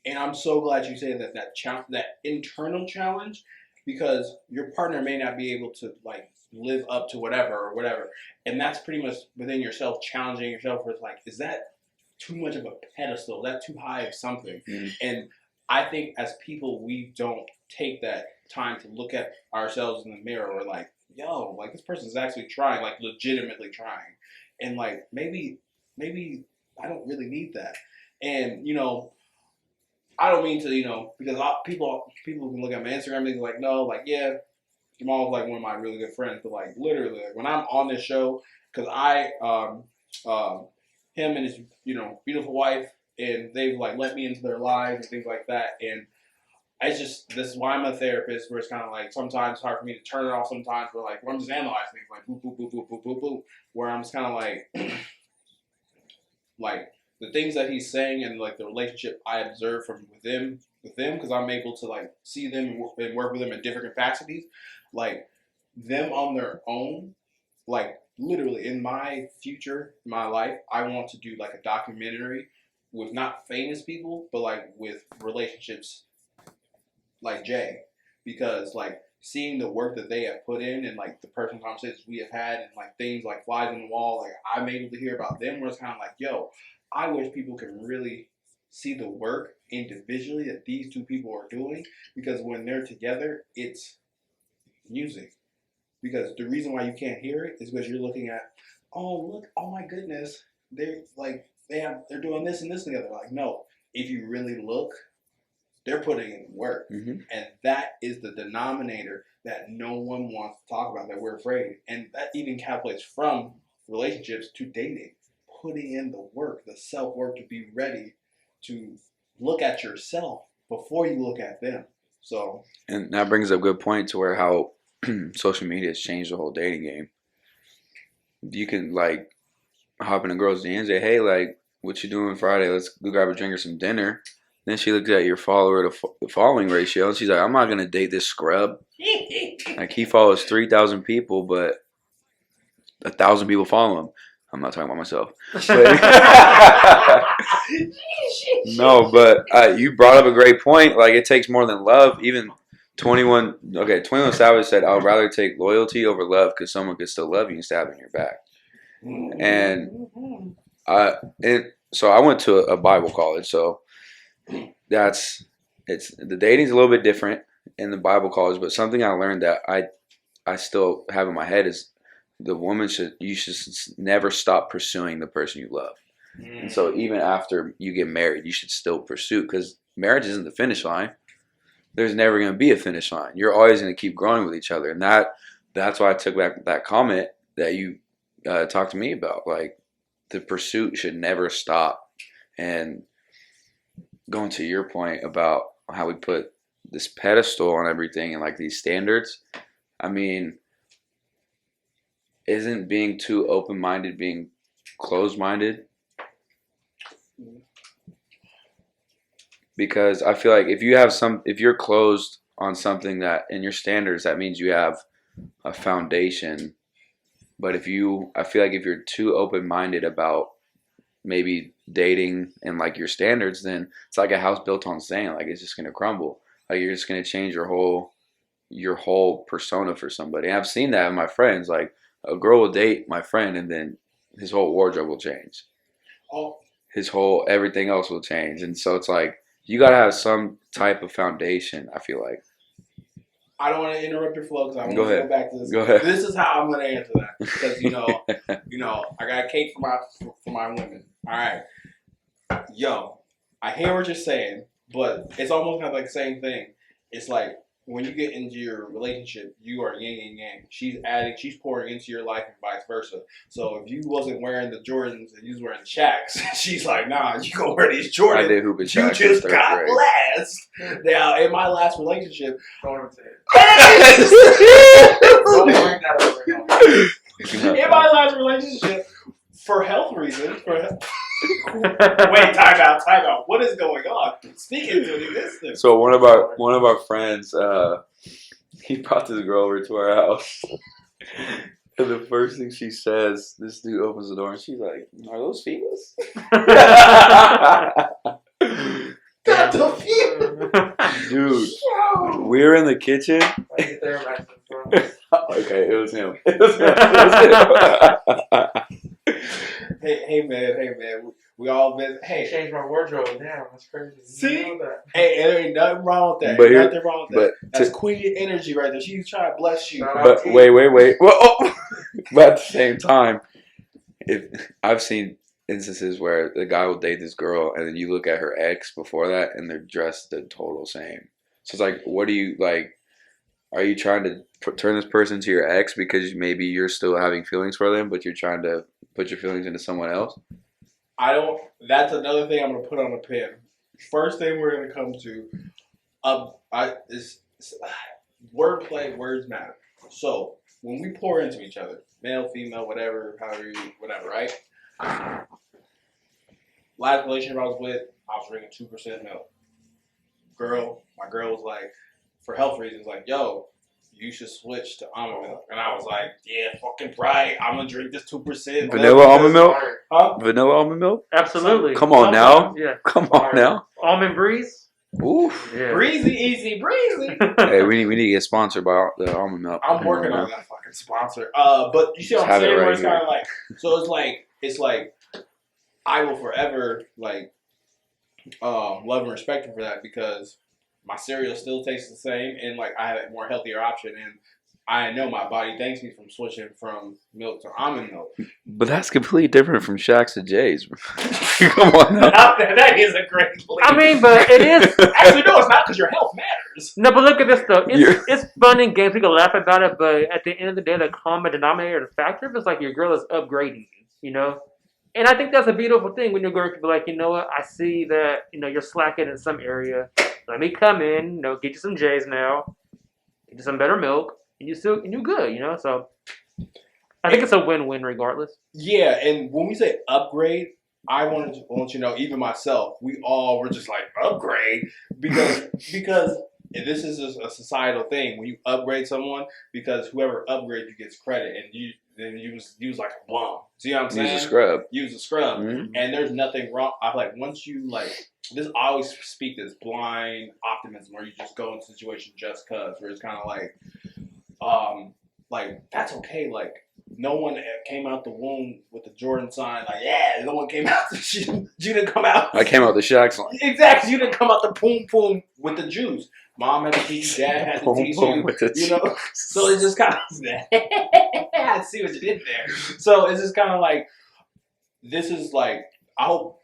And I'm so glad you say that internal challenge, because your partner may not be able to like live up to whatever, and that's pretty much within yourself, challenging yourself. Where it's like, is that too much of a pedestal? Is that too high of something? And I think as people, we don't take that time to look at ourselves in the mirror. We're like, yo, like this person's actually trying, like legitimately trying, and like maybe I don't really need that. And I don't mean to, because people can look at my Instagram and they're like, no, like, yeah, Jamal's like one of my really good friends, but like literally, like when I'm on this show, because him and his, beautiful wife, and they've like let me into their lives and things like that, and this is why I'm a therapist, where it's kind of like sometimes it's hard for me to turn it off sometimes, where I'm just analyzing things like boop, boop, boop, boop, boop, boop, boop, where I'm just kind of like, like, the things that he's saying and like the relationship I observe with them, because I'm able to like see them and work with them in different capacities, like them on their own, like literally in my future, in my life, I want to do like a documentary with not famous people, but like with relationships like Jay, because like seeing the work that they have put in and like the personal conversations we have had and like things like flies on the wall, like I'm able to hear about them, where it's kind of like, yo, I wish people can really see the work individually that these two people are doing, because when they're together, it's music. Because the reason why you can't hear it is because you're looking at, oh look, oh my goodness, they're doing this and this together. Like, no, if you really look, they're putting in work, and that is the denominator that no one wants to talk about, that we're afraid, and that even calculates from relationships to dating. Putting in the work, the self-work, to be ready to look at yourself before you look at them. So, and that brings up a good point to where how social media has changed the whole dating game. You can like hop in a girl's DM and say, hey, like, what you doing Friday? Let's go grab a drink or some dinner. Then she looks at your follower to following ratio, and she's like, I'm not going to date this scrub. Like, he follows 3,000 people, but 1,000 people follow him. I'm not talking about myself. But no, but you brought up a great point. Like, it takes more than love. Even 21 Savage said, I would rather take loyalty over love, because someone could still love you and stab in your back. And so I went to a Bible college, so the dating's a little bit different in the Bible college, but something I learned that I still have in my head is you should never stop pursuing the person you love. And so even after you get married, you should still pursue, because marriage isn't the finish line. There's never going to be a finish line. You're always going to keep growing with each other, and that's why I took back that comment that you talked to me about. Like, the pursuit should never stop. And going to your point about how we put this pedestal on everything and like these standards, I mean, isn't being too open-minded being closed-minded? Because I feel like if you're closed on something that in your standards, that means you have a foundation. But I feel like if you're too open-minded about maybe dating and like your standards, then it's like a house built on sand. Like, it's just gonna crumble. Like, you're just gonna change your whole persona for somebody. And I've seen that in my friends. Like, a girl will date my friend, and then his whole wardrobe will change. His whole everything else will change. And so it's like, you gotta have some type of foundation, I feel like. I don't want to interrupt your flow, because I want to go back to this. Go ahead. This is how I'm going to answer that, because I got a cake for my women. All right, yo, I hear what you're saying, but it's almost kind of like the same thing. It's like, when you get into your relationship, you are yin and yang. She's pouring into your life, and vice versa. So if you wasn't wearing the Jordans and you was wearing the Shaqs, she's like, nah, you gonna wear these Jordans. I did hoop and Shaqs. You just got blessed. Now, in my last relationship, don't even say it. Don't bring that up right now. In my last relationship, for health reasons, wait, time out. What is going on? Speaking to me, this. So one of our friends, he brought this girl over to our house, and the first thing she says, this dude opens the door, and she's like, "Are those females?" Got the feet, dude. We were in the kitchen. Okay, it was him. Hey man, we all been. Hey, changed my wardrobe. Damn, that's crazy. See, that. Hey, there ain't nothing wrong with that. Nothing wrong with that. That's queen energy right there. She's trying to bless you. But wait. Well, but at the same time, if I've seen instances where the guy will date this girl, and then you look at her ex before that, and they're dressed the total same. So it's like, what do you like? Are you trying to turn this person to your ex because maybe you're still having feelings for them, but you're trying to put your feelings into someone else? That's another thing I'm going to put on a pin. First thing we're going to come to is wordplay. Words matter. So when we pour into each other, male, female, whatever, right? Last relationship I was with, I was drinking 2% milk. My girl was like, for health reasons, like, yo, you should switch to almond milk. And I was like, yeah, fucking right. I'm going to drink this 2%. Vanilla almond milk? Huh? Vanilla almond milk? Absolutely. Come on now. Yeah. Come on now. Almond breeze? Oof. Yeah. Breezy, easy, breezy. Hey, we need to get sponsored by the almond milk. I'm working on that fucking sponsor. But you see what I'm saying? Where it's kind of like, so it's like, I will forever, like, love and respect him for that because my cereal still tastes the same and like I have a more healthier option and I know my body thanks me from switching from milk to almond milk. But that's completely different from Shaq's to Jay's. Come on now. That is a great leap. I mean, but it is. Actually, no, it's not because your health matters. No, but look at this though. It's fun in games. We can laugh about it, but at the end of the day, the common denominator, the factor is like your girl is upgrading you. You know. And I think that's a beautiful thing when your girl can be like, you know what, I see that, you know, you're slacking in some area. Let me come in, you know, get you some J's now, get you some better milk, and you're good, you know. So I think it's a win-win regardless. Yeah, and when we say upgrade, I want you to know, even myself, we all were just like upgrade because and this is a societal thing when you upgrade someone because whoever upgrades you gets credit and you was like a bum. See what I'm saying? Use a scrub. Use a scrub. Mm-hmm. And there's nothing wrong. I like once you like this. I always speak this blind optimism where you just go into a situation just cause where it's kind of like that's okay. Like no one came out the womb with the Jordan sign. Like yeah, no one came out. You didn't come out. I came out the Shaq's line. Exactly. You didn't come out the poom poom with the juice. Mom had to teach you, dad had to teach you, you know. So it's just kind of I see what you did there. So it's just kind of like this is like I hope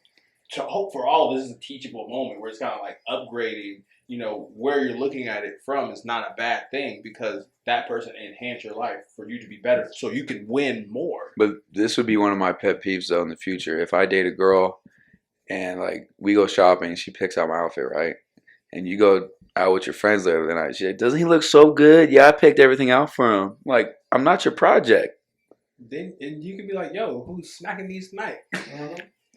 for all of this is a teachable moment where it's kind of like upgrading. You know where you're looking at it from is not a bad thing because that person enhanced your life for you to be better, so you can win more. But this would be one of my pet peeves though in the future. If I date a girl and like we go shopping, she picks out my outfit, right? And you go out with your friends later the night. She's like, doesn't he look so good? Yeah, I picked everything out for him. Like, I'm not your project. Then and you can be like, yo, who's smacking these tonight?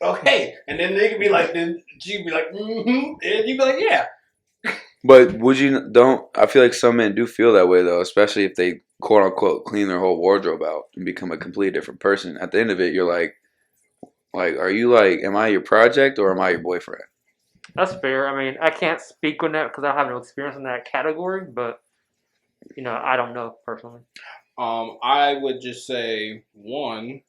Okay. And then they could be like, then she'd be like, mm-hmm. And you'd be like, yeah. But I feel like some men do feel that way though, especially if they quote unquote clean their whole wardrobe out and become a completely different person. At the end of it, you're like, are you like, am I your project or am I your boyfriend? That's fair. I mean, I can't speak on that because I have no experience in that category, but, you know, I don't know personally. I would just say, one,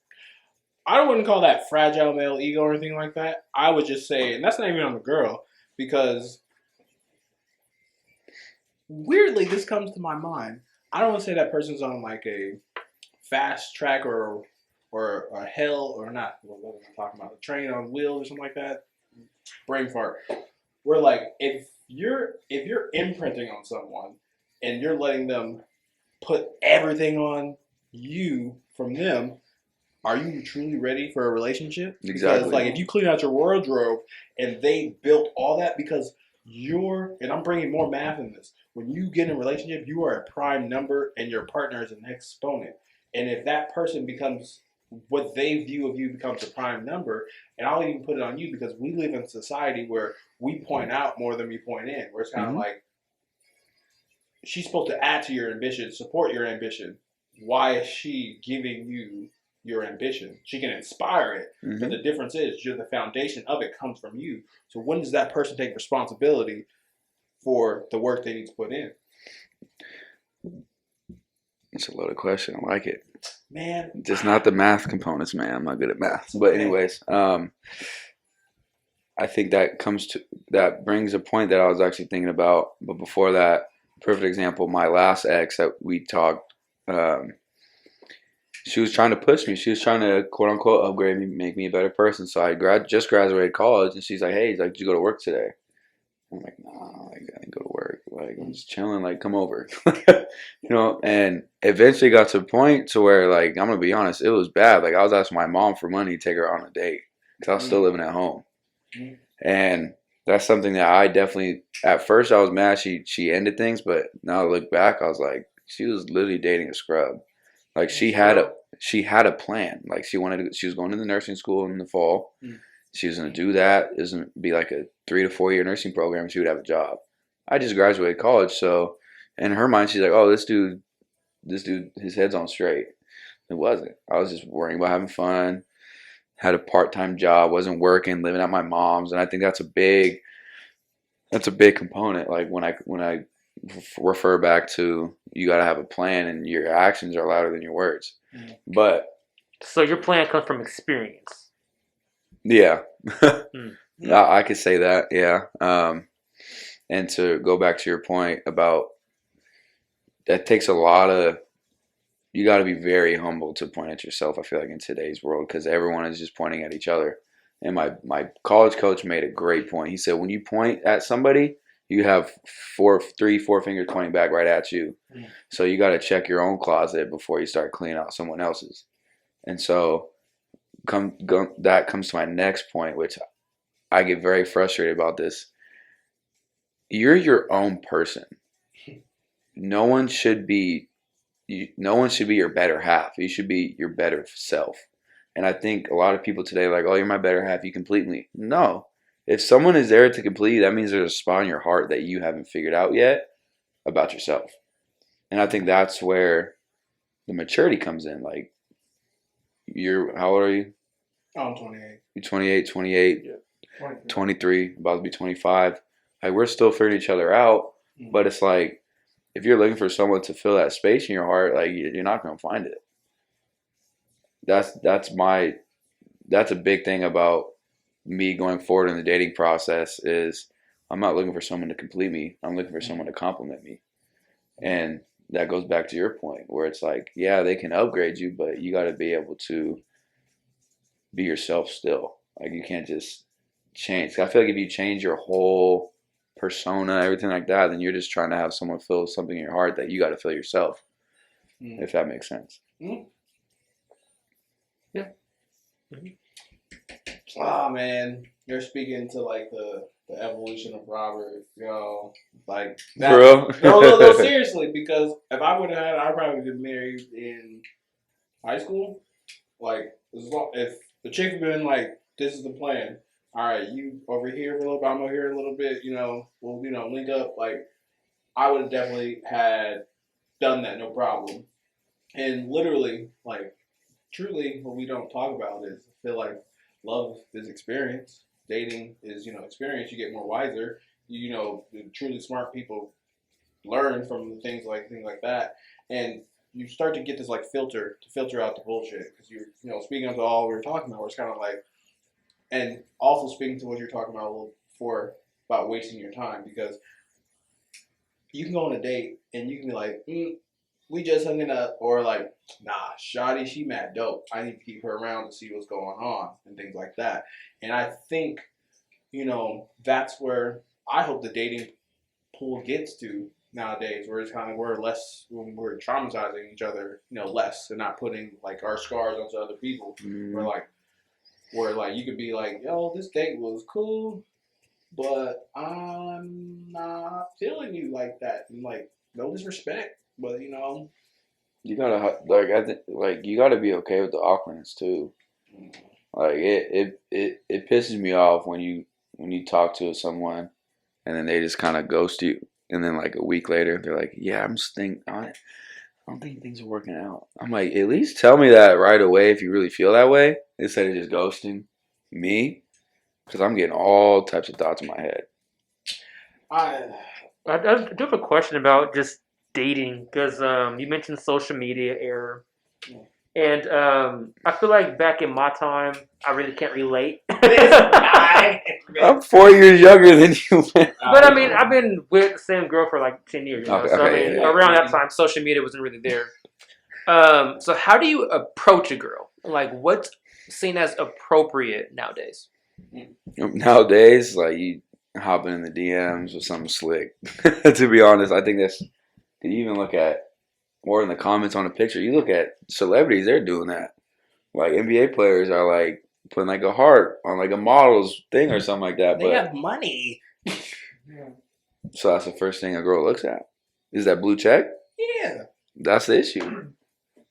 I wouldn't call that fragile male ego or anything like that. I would just say, and that's not even on the girl, because weirdly, this comes to my mind. I don't want to say that person's on like a fast track or a hell or not. What was I talking about? A train on wheels or something like that. Brain fart. We're like, if you're imprinting on someone and you're letting them put everything on you from them, are you truly ready for a relationship? Exactly. Because like if you clean out your wardrobe and they built all that because and I'm bringing more math in this. When you get in a relationship, you are a prime number and your partner is an exponent. And if that person becomes what they view of you becomes a prime number, and I'll even put it on you because we live in a society where we point out more than we point in, where it's kind of like she's supposed to add to your ambition, support your ambition. Why is she giving you your ambition? She can inspire it, but the difference is the foundation of it comes from you. So when does that person take responsibility for the work they need to put in? It's a loaded question. I like it. Man. Just not the math components, man. I'm not good at math. But anyways, I think that brings a point that I was actually thinking about. But before that, perfect example, my last ex that we talked, she was trying to push me. She was trying to quote unquote upgrade me, make me a better person. So I just graduated college and she's like, hey, did you go to work today? I'm like, nah, I didn't go to work. Like, I'm just chilling. Like, come over. You know, and eventually got to a point to where, like, I'm going to be honest, it was bad. Like, I was asking my mom for money to take her on a date because I was still living at home. And that's something that I definitely, at first I was mad she ended things, but now I look back, I was like, she was literally dating a scrub. Like, she had a plan. Like, she was going to the nursing school in the fall. She was going to do that. It was going to be like a 3 to 4 year nursing program. And she would have a job. I just graduated college. So in her mind, she's like, oh, this dude, his head's on straight. It wasn't. I was just worrying about having fun. Had a part-time job, wasn't working, living at my mom's. And I think that's a big component. Like when I refer back to, you got to have a plan and your actions are louder than your words. But so your plan comes from experience. Yeah. I could say that, yeah. And to go back to your point about that takes a lot of, you got to be very humble to point at yourself, I feel like, in today's world, because everyone is just pointing at each other. And my college coach made a great point. He said, when you point at somebody, you have four fingers pointing back right at you. So you got to check your own closet before you start cleaning out someone else's. And so that comes to my next point, which I get very frustrated about this. You're your own person. No one should be your better half. You should be your better self. And I think a lot of people today are like, oh, you're my better half. You complete me. No. If someone is there to complete you, that means there's a spot in your heart that you haven't figured out yet about yourself. And I think that's where the maturity comes in. Like, how old are you? I'm 28. You're 28, 28, Yeah. 23, about to be 25. Like, we're still figuring each other out. But it's like, if you're looking for someone to fill that space in your heart, like, you're not going to find it. That's a big thing about me going forward in the dating process is I'm not looking for someone to complete me. I'm looking for someone to compliment me. And that goes back to your point where it's like, yeah, they can upgrade you, but you got to be able to be yourself still. Like, you can't just change. I feel like if you change your whole persona, everything like that, then you're just trying to have someone fill something in your heart that you got to fill yourself. If that makes sense. Yeah. Oh man, you're speaking to like the evolution of Robert, like that. Bro. No, seriously, because if I would have had, I'd probably been married in high school. Like, if the chick had been like, this is the plan. All right, you over here for a little bit, I'm over here a little bit. We'll link up. Like, I would have definitely had done that, no problem. And literally, like, truly, what we don't talk about is, I feel like love is experience. Dating is, experience. You get more wiser. Truly smart people learn from things like that, and you start to get this like filter out the bullshit, because you're speaking to all we were talking about. Where it's kind of like, and also speaking to what you're talking about a little before about wasting your time, because you can go on a date and you can be like, we just hung it up, or like, nah, shawty, she mad dope. I need to keep her around to see what's going on and things like that. And I think, that's where I hope the dating pool gets to nowadays, where it's kind of we're traumatizing each other, less, and not putting like our scars onto other people. Where you could be like, yo, this date was cool, but I'm not feeling you like that, and like, no disrespect, but you gotta I think you gotta be okay with the awkwardness too. Like, it pisses me off when you talk to someone and then they just kind of ghost you, and then like a week later they're like, yeah, I don't think things are working out. I'm like, at least tell me that right away if you really feel that way, instead of just ghosting me, because I'm getting all types of thoughts in my head. I do have a question about just dating, because you mentioned social media era. And I feel like back in my time, I really can't relate. I'm 4 years younger than you, man. But I mean, I've been with the same girl for like 10 years. Around that time, social media wasn't really there. So how do you approach a girl? Like, what's seen as appropriate nowadays? Nowadays, like, you hopping in the DMs with something slick. To be honest, I think that's. You even look at, or in the comments on a picture, you look at celebrities, they're doing that. Like, NBA players are like putting like a heart on like a model's thing or something like that. They have money. So that's the first thing a girl looks at. Is that blue check? Yeah. That's the issue.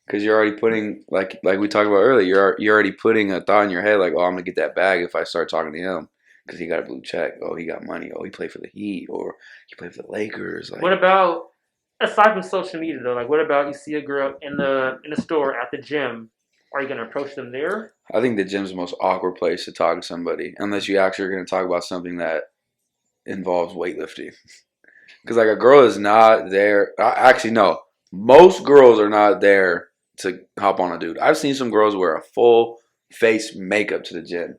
Because you're already putting, like we talked about earlier, you're already putting a thought in your head like, oh, I'm going to get that bag if I start talking to him. Because he got a blue check. Oh, he got money. Oh, he played for the Heat. Or he played for the Lakers. Like, what about, aside from social media though, like what about you see a girl in the store at the gym? Are you going to approach them there? I think the gym's the most awkward place to talk to somebody, unless you actually are going to talk about something that involves weightlifting. Because like a girl is not there. Actually, no. Most girls are not there to hop on a dude. I've seen some girls wear a full face makeup to the gym.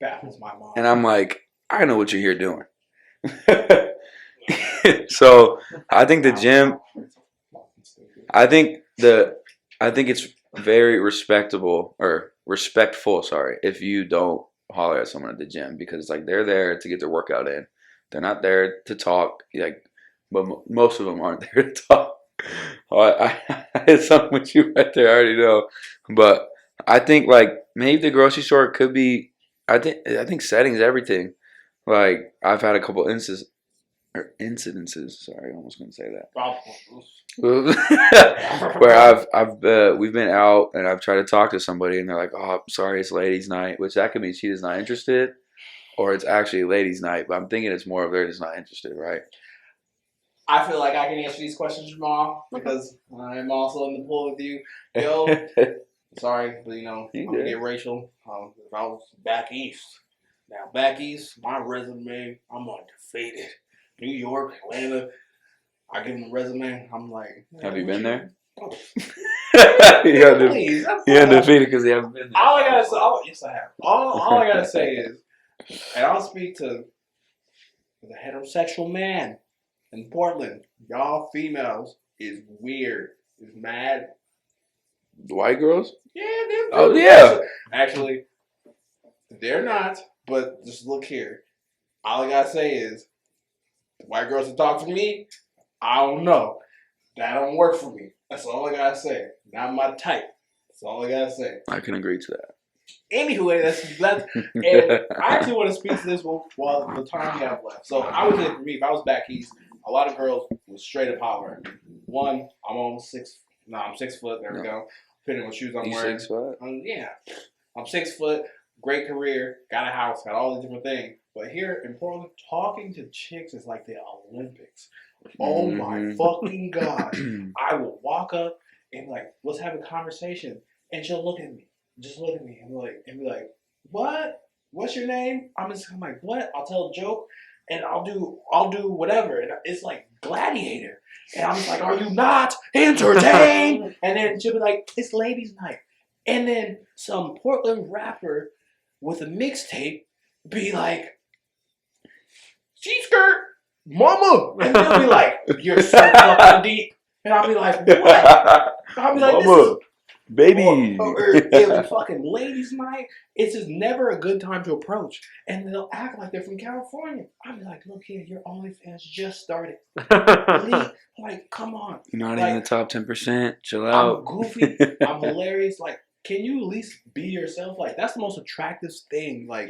baffles my mind. And I'm like, I know what you're here doing. So I think the gym. I think it's very respectable or respectful. Sorry, if you don't holler at someone at the gym because it's like they're there to get their workout in. They're not there to talk. Like, but most of them aren't there to talk. I had something with you right there. I already know, but I think like maybe the grocery store could be. I think settings everything. Like I've had a couple incidences. Sorry, I almost couldn't say that. Where we've been out and I've tried to talk to somebody and they're like, "Oh, I'm sorry, it's ladies' night," which that could mean she is not interested, or it's actually ladies' night. But I'm thinking it's more of they're just not interested, right? I feel like I can answer these questions, Jamal, because I'm also in the pool with you. Yo, sorry, but I'm gonna get racial. If I was back east, now back east, my resume, I'm undefeated. New York, Atlanta, I give them a resume. I'm like, have you been there? Please, you're undefeated because you haven't been there. All I gotta say, yes, I have. All I gotta say is, and I'll speak to the heterosexual man in Portland. Y'all females is weird. Is mad. The white girls? Yeah, oh yeah. Actually, they're not. But just look here. All I gotta say is, the white girls that talk to me, I don't know. That don't work for me. That's all I gotta say. Not my type. That's all I gotta say. I can agree to that. Anyway, that's and I actually want to speak to this while the time we have left. So I would say for me, if I was back east, a lot of girls would straight up holler. One, I'm 6 foot. There we go. Depending on what shoes I'm wearing. 6 foot? Yeah, I'm 6 foot. Great career. Got a house. Got all these different things. But here in Portland, talking to chicks is like the Olympics. Oh my fucking God. I will walk up and like, let's have a conversation. And she'll look at me. Just look at me and be like, what? What's your name? I'm like, what? I'll tell a joke and I'll do whatever. And it's like Gladiator. And I'm just like, are you not entertained? And then she'll be like, it's ladies' night. And then some Portland rapper with a mixtape be like, skirt, mama. And they'll be like, you're so fucking deep. And I'll be like, what? I'll be like, mama, baby. Or if fucking ladies' night, it's just never a good time to approach. And they'll act like they're from California. I'll be like, look here, your OnlyFans just started. Like, come on. You're not even in the top 10%. Chill out. I'm goofy. I'm hilarious. Like, can you at least be yourself? Like, that's the most attractive thing. Like,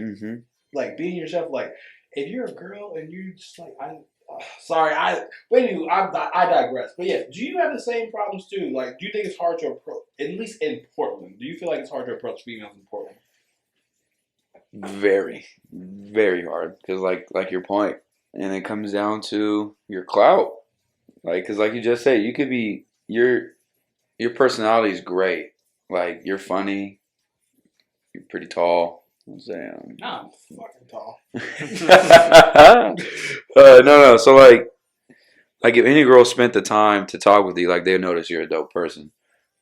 like being yourself. Like, if you're a girl and you just like, I digress. But yeah, do you have the same problems too? Like, do you think it's hard to approach, at least in Portland? Do you feel like it's hard to approach females in Portland? Very, very hard. Because like your point, and it comes down to your clout. Like, because like you just said, you could be your personality is great. Like, you're funny. You're pretty tall. I'm fucking tall. No. So like if any girl spent the time to talk with you, like they notice you're a dope person.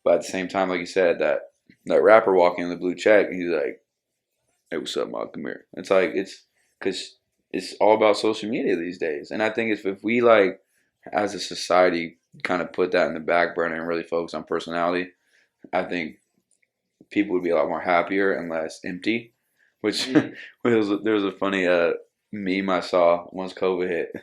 But at the same time, like you said, that rapper walking in the blue check, he's like, "Hey, what's up, Mal? Come here." It's like it's because it's all about social media these days, and I think if we like as a society kind of put that in the back burner and really focus on personality, I think people would be a lot more happier and less empty. Which there was a funny meme I saw once COVID hit.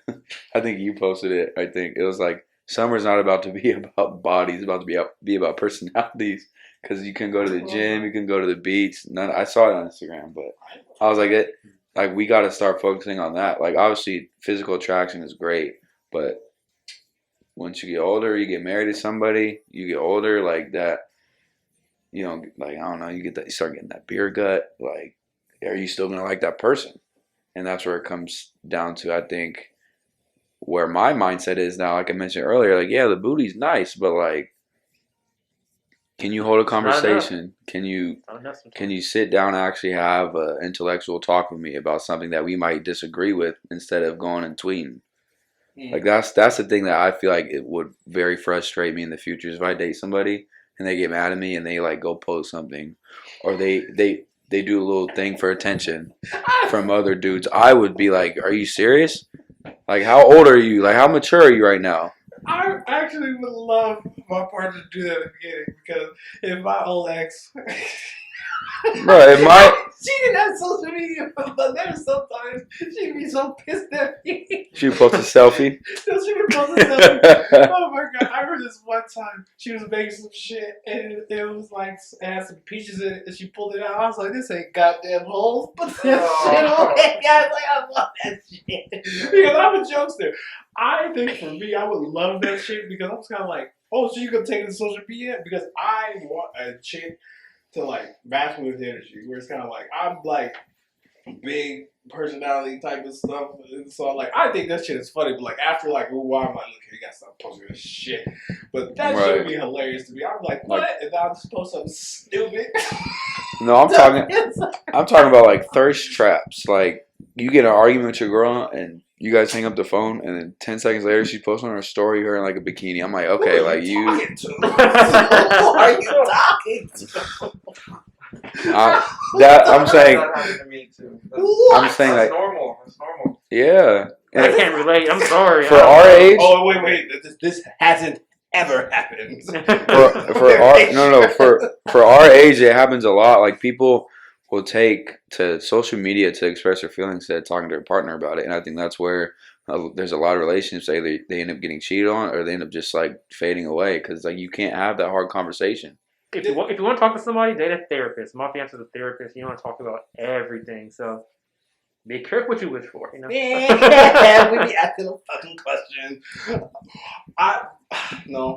I think you posted it. I think it was like summer's not about to be about bodies, it's about to be about personalities. Because you can go to the gym, you can go to the beach. I saw it on Instagram, but I was like, we got to start focusing on that. Like, obviously, physical attraction is great, but once you get older, you get married to somebody, you get older, like that. Like, I don't know, you start getting that beer gut, like. Are you still going to like that person? And that's where it comes down to, I think, where my mindset is now. Like I mentioned earlier, like, yeah, the booty's nice, but like, can you hold a conversation? Can you sit down and actually have an intellectual talk with me about something that we might disagree with instead of going and tweeting? Like, that's the thing that I feel like it would very frustrate me in the future is if I date somebody and they get mad at me and they like go post something, or they they do a little thing for attention from other dudes, I would be like, "Are you serious? Like, how old are you? Like, how mature are you right now?" I actually would love my partner to do that at the beginning because if my old ex, Bro, it might. she didn't have social media, but there's sometimes she'd be so pissed at me. She post a selfie. So she would post a selfie. Oh my god! I remember this one time she was making some shit and it was like it had some peaches in it and she pulled it out. I was like, "This ain't goddamn holes. Put that shit away." I was like, "I love that shit," because I'm a jokester. I think for me, I would love that shit because I was kind of like, "Oh, so you gonna take it to social media?" Because I want a chick to like match me with energy, where it's kind of like I'm like big personality type of stuff, and so like I think that shit is funny. But like after like, "Ooh, why am I looking? You gotta stop posting this shit." But that shit would be hilarious to me. I'm like, "What?" And I'm just post something stupid. No, I'm talking about like thirst traps. Like you get in an argument with your girl and you guys hang up the phone, and then 10 seconds later she's posting on her story her in like a bikini. I'm like, okay, like you. Who are you talking to? I'm saying. That happened to me too. I'm saying That's like normal. That's normal. yeah. I can't relate. I'm sorry. For our age. Oh wait! This hasn't ever happened. For our age, it happens a lot. Like people will take to social media to express their feelings instead of talking to their partner about it, and I think that's where there's a lot of relationships either they end up getting cheated on or they end up just like fading away because like you can't have that hard conversation. If you want to talk to somebody, date a therapist. My fiance's a therapist. You want to talk about everything, so be careful what you wish for. You know. Yeah, we be asking a fucking question. No.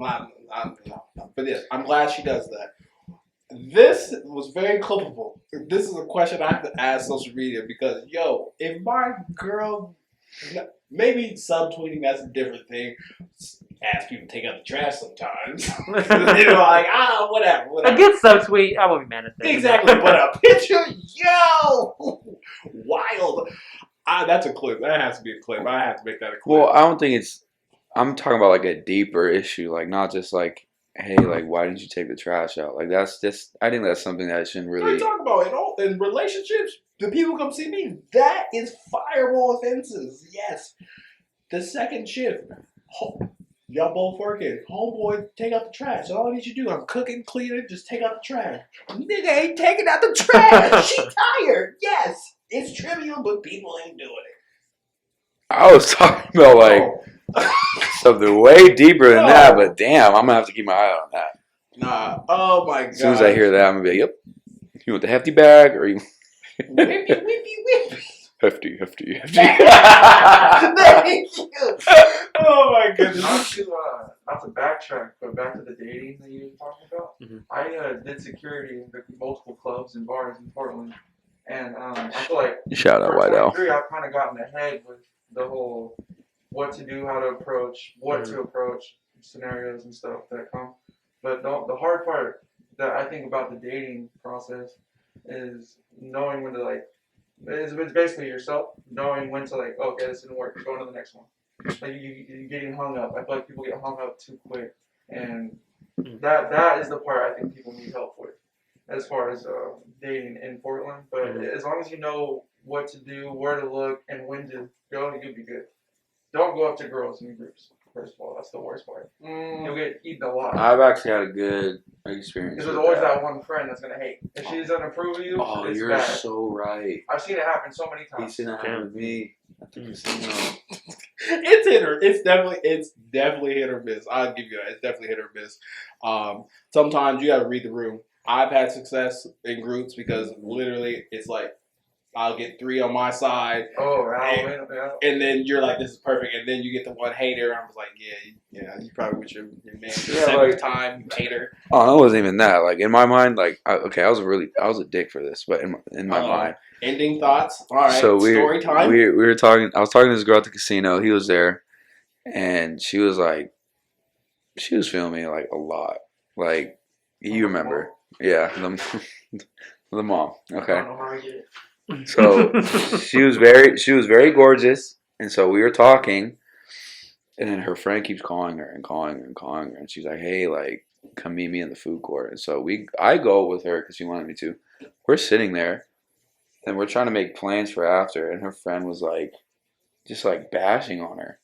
But yes, I'm glad she does that. This was very clippable. This is a question I have to ask social media because, yo, if my girl, maybe subtweeting, that's a different thing. Ask people to take out the trash sometimes. Like, whatever. A good subtweet, I won't be mad at that. Exactly, but a picture, yo, wild. That's a clip. That has to be a clip. I have to make that a clip. Well, I don't think it's. I'm talking about like a deeper issue, like not just like, hey, like why didn't you take the trash out? Like that's just. I think that's something that shouldn't really. What are you talking about? In relationships, the people come see me. That is fireable offenses. Yes. The second shift. Y'all both working. Homeboy, take out the trash. All I need you to do, I'm cooking, cleaning, just take out the trash. Nigga ain't taking out the trash. She tired. Yes. It's trivial, but people ain't doing it. I was talking about like something way deeper than that, but damn, I'm gonna have to keep my eye on that. Nah. Oh my god. As soon as I hear that, I'm gonna be like, yep. You want the hefty bag or you whippy. hefty. Thank you. Oh my goodness. Not to backtrack, but back to the dating that you were talking about. Mm-hmm. I did security in multiple clubs and bars in Portland, and I feel like shout out White Owl. I've kind of gotten ahead with the whole what to do, how to approach, to approach scenarios and stuff that come. But the hard part that I think about the dating process is knowing when to like. It's basically yourself knowing when to like, okay, this didn't work, go on to the next one. Like you getting hung up. I feel like people get hung up too quick, and that is the part I think people need help with, as far as dating in Portland. But as long as you know what to do, where to look, and when to go, you'll be good. Don't go up to girls in groups. First of all, that's the worst part. You'll get eaten alive. I've actually had a good experience. Because there's always that one friend that's gonna hate. If she doesn't approve of you, it's you're bad. so right. I've seen it happen so many times. He's seen it happen with me. It's hit or it's definitely hit or miss. I'll give you that. It's definitely hit or miss. Sometimes you gotta read the room. I've had success in groups because literally it's like I'll get 3 on my side. And then you're like, this is perfect. And then you get the one hater. I was like, yeah, you probably with your man for the 7th time, you hater. Oh, it wasn't even that. Like in my mind, like I was a dick for this, but in my mind. Ending thoughts. All right. So story time. We were talking. I was talking to this girl at the casino. He was there, and she was feeling me like a lot. Like you remember, yeah, the mom. Okay. I don't know how I get it. So she was very gorgeous, and so we were talking, and then her friend keeps calling her, and she's like, "Hey, like, come meet me in the food court." And so I go with her because she wanted me to. we're sitting there and we're trying to make plans for after, and her friend was like, just like bashing on her.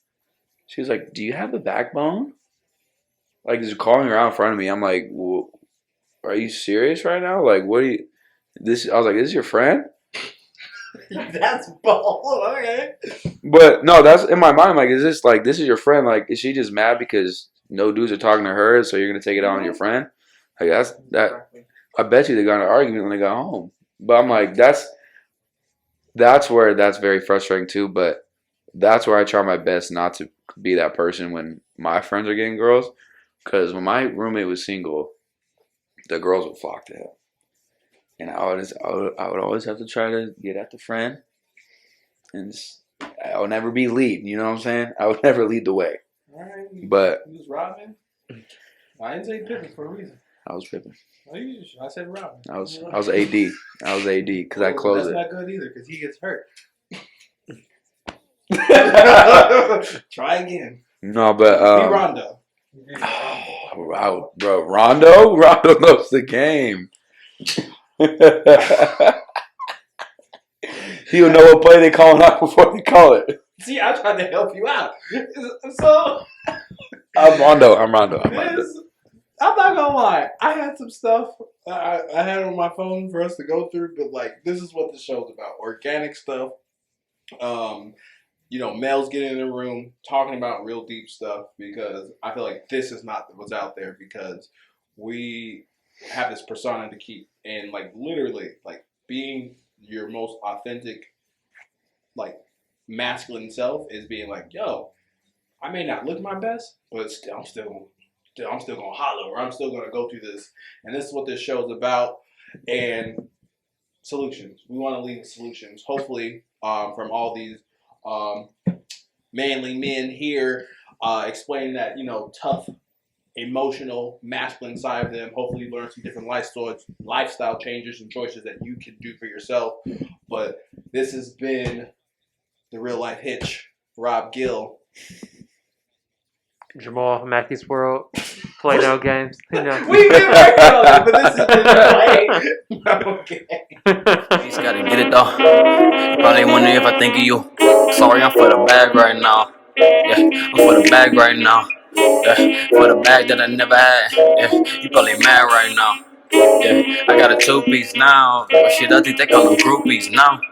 She was like, "Do you have a backbone?" Like, just calling her out in front of me. I'm like, well, "Are you serious right now? Like, what do you?" This I was like, "This is your friend?" That's bold. Okay. But no, that's in my mind. Like, is this like this is your friend? Like, is she just mad because no dudes are talking to her, so you're gonna take it out on your friend? Like, that's that. I bet you they got in an argument when they got home. But I'm like, that's where that's very frustrating too. But that's where I try my best not to be that person when my friends are getting girls. Because when my roommate was single, the girls would flock to him, and I would always have to try to get at the friend, and I would never be lead. You know what I'm saying? I would never lead the way. All right. But You was Robin. I didn't say Pippen for a reason. I was Pippen. I said Robin. I was AD. I was AD because I closed That's it. not good either because he gets hurt. Try again. No, but Be Rondo. Bro, Rondo knows the game. He'll know what play they call out before they call it. See, I tried to help you out. So I'm Rondo. I'm not gonna lie. I had some stuff I had on my phone for us to go through, but like this is what the show's about: organic stuff. Males getting in the room talking about real deep stuff because I feel like this is not what's out there because we have this persona to keep and like literally like being your most authentic like masculine self is being like, yo, I may not look my best, but I'm still gonna holler or I'm still gonna go through this. And this is what this show is about. And solutions. We want to leave solutions. Hopefully, from all these manly men here, explaining that tough, emotional, masculine side of them. Hopefully, you learn some different lifestyle changes and choices that you can do for yourself. But this has been the Real Life Hitch. Rob Gill. Jamal, Macky's World, play no games. We've been working on it, but this is just play. Okay. He's gotta get it though. Probably wondering if I think of you. Sorry, I'm for the bag right now. Yeah, I'm for the bag right now. Yeah, for the bag that I never had. Yeah, you probably mad right now. Yeah, I got a 2-piece now. Oh shit, I think they call them groupies now.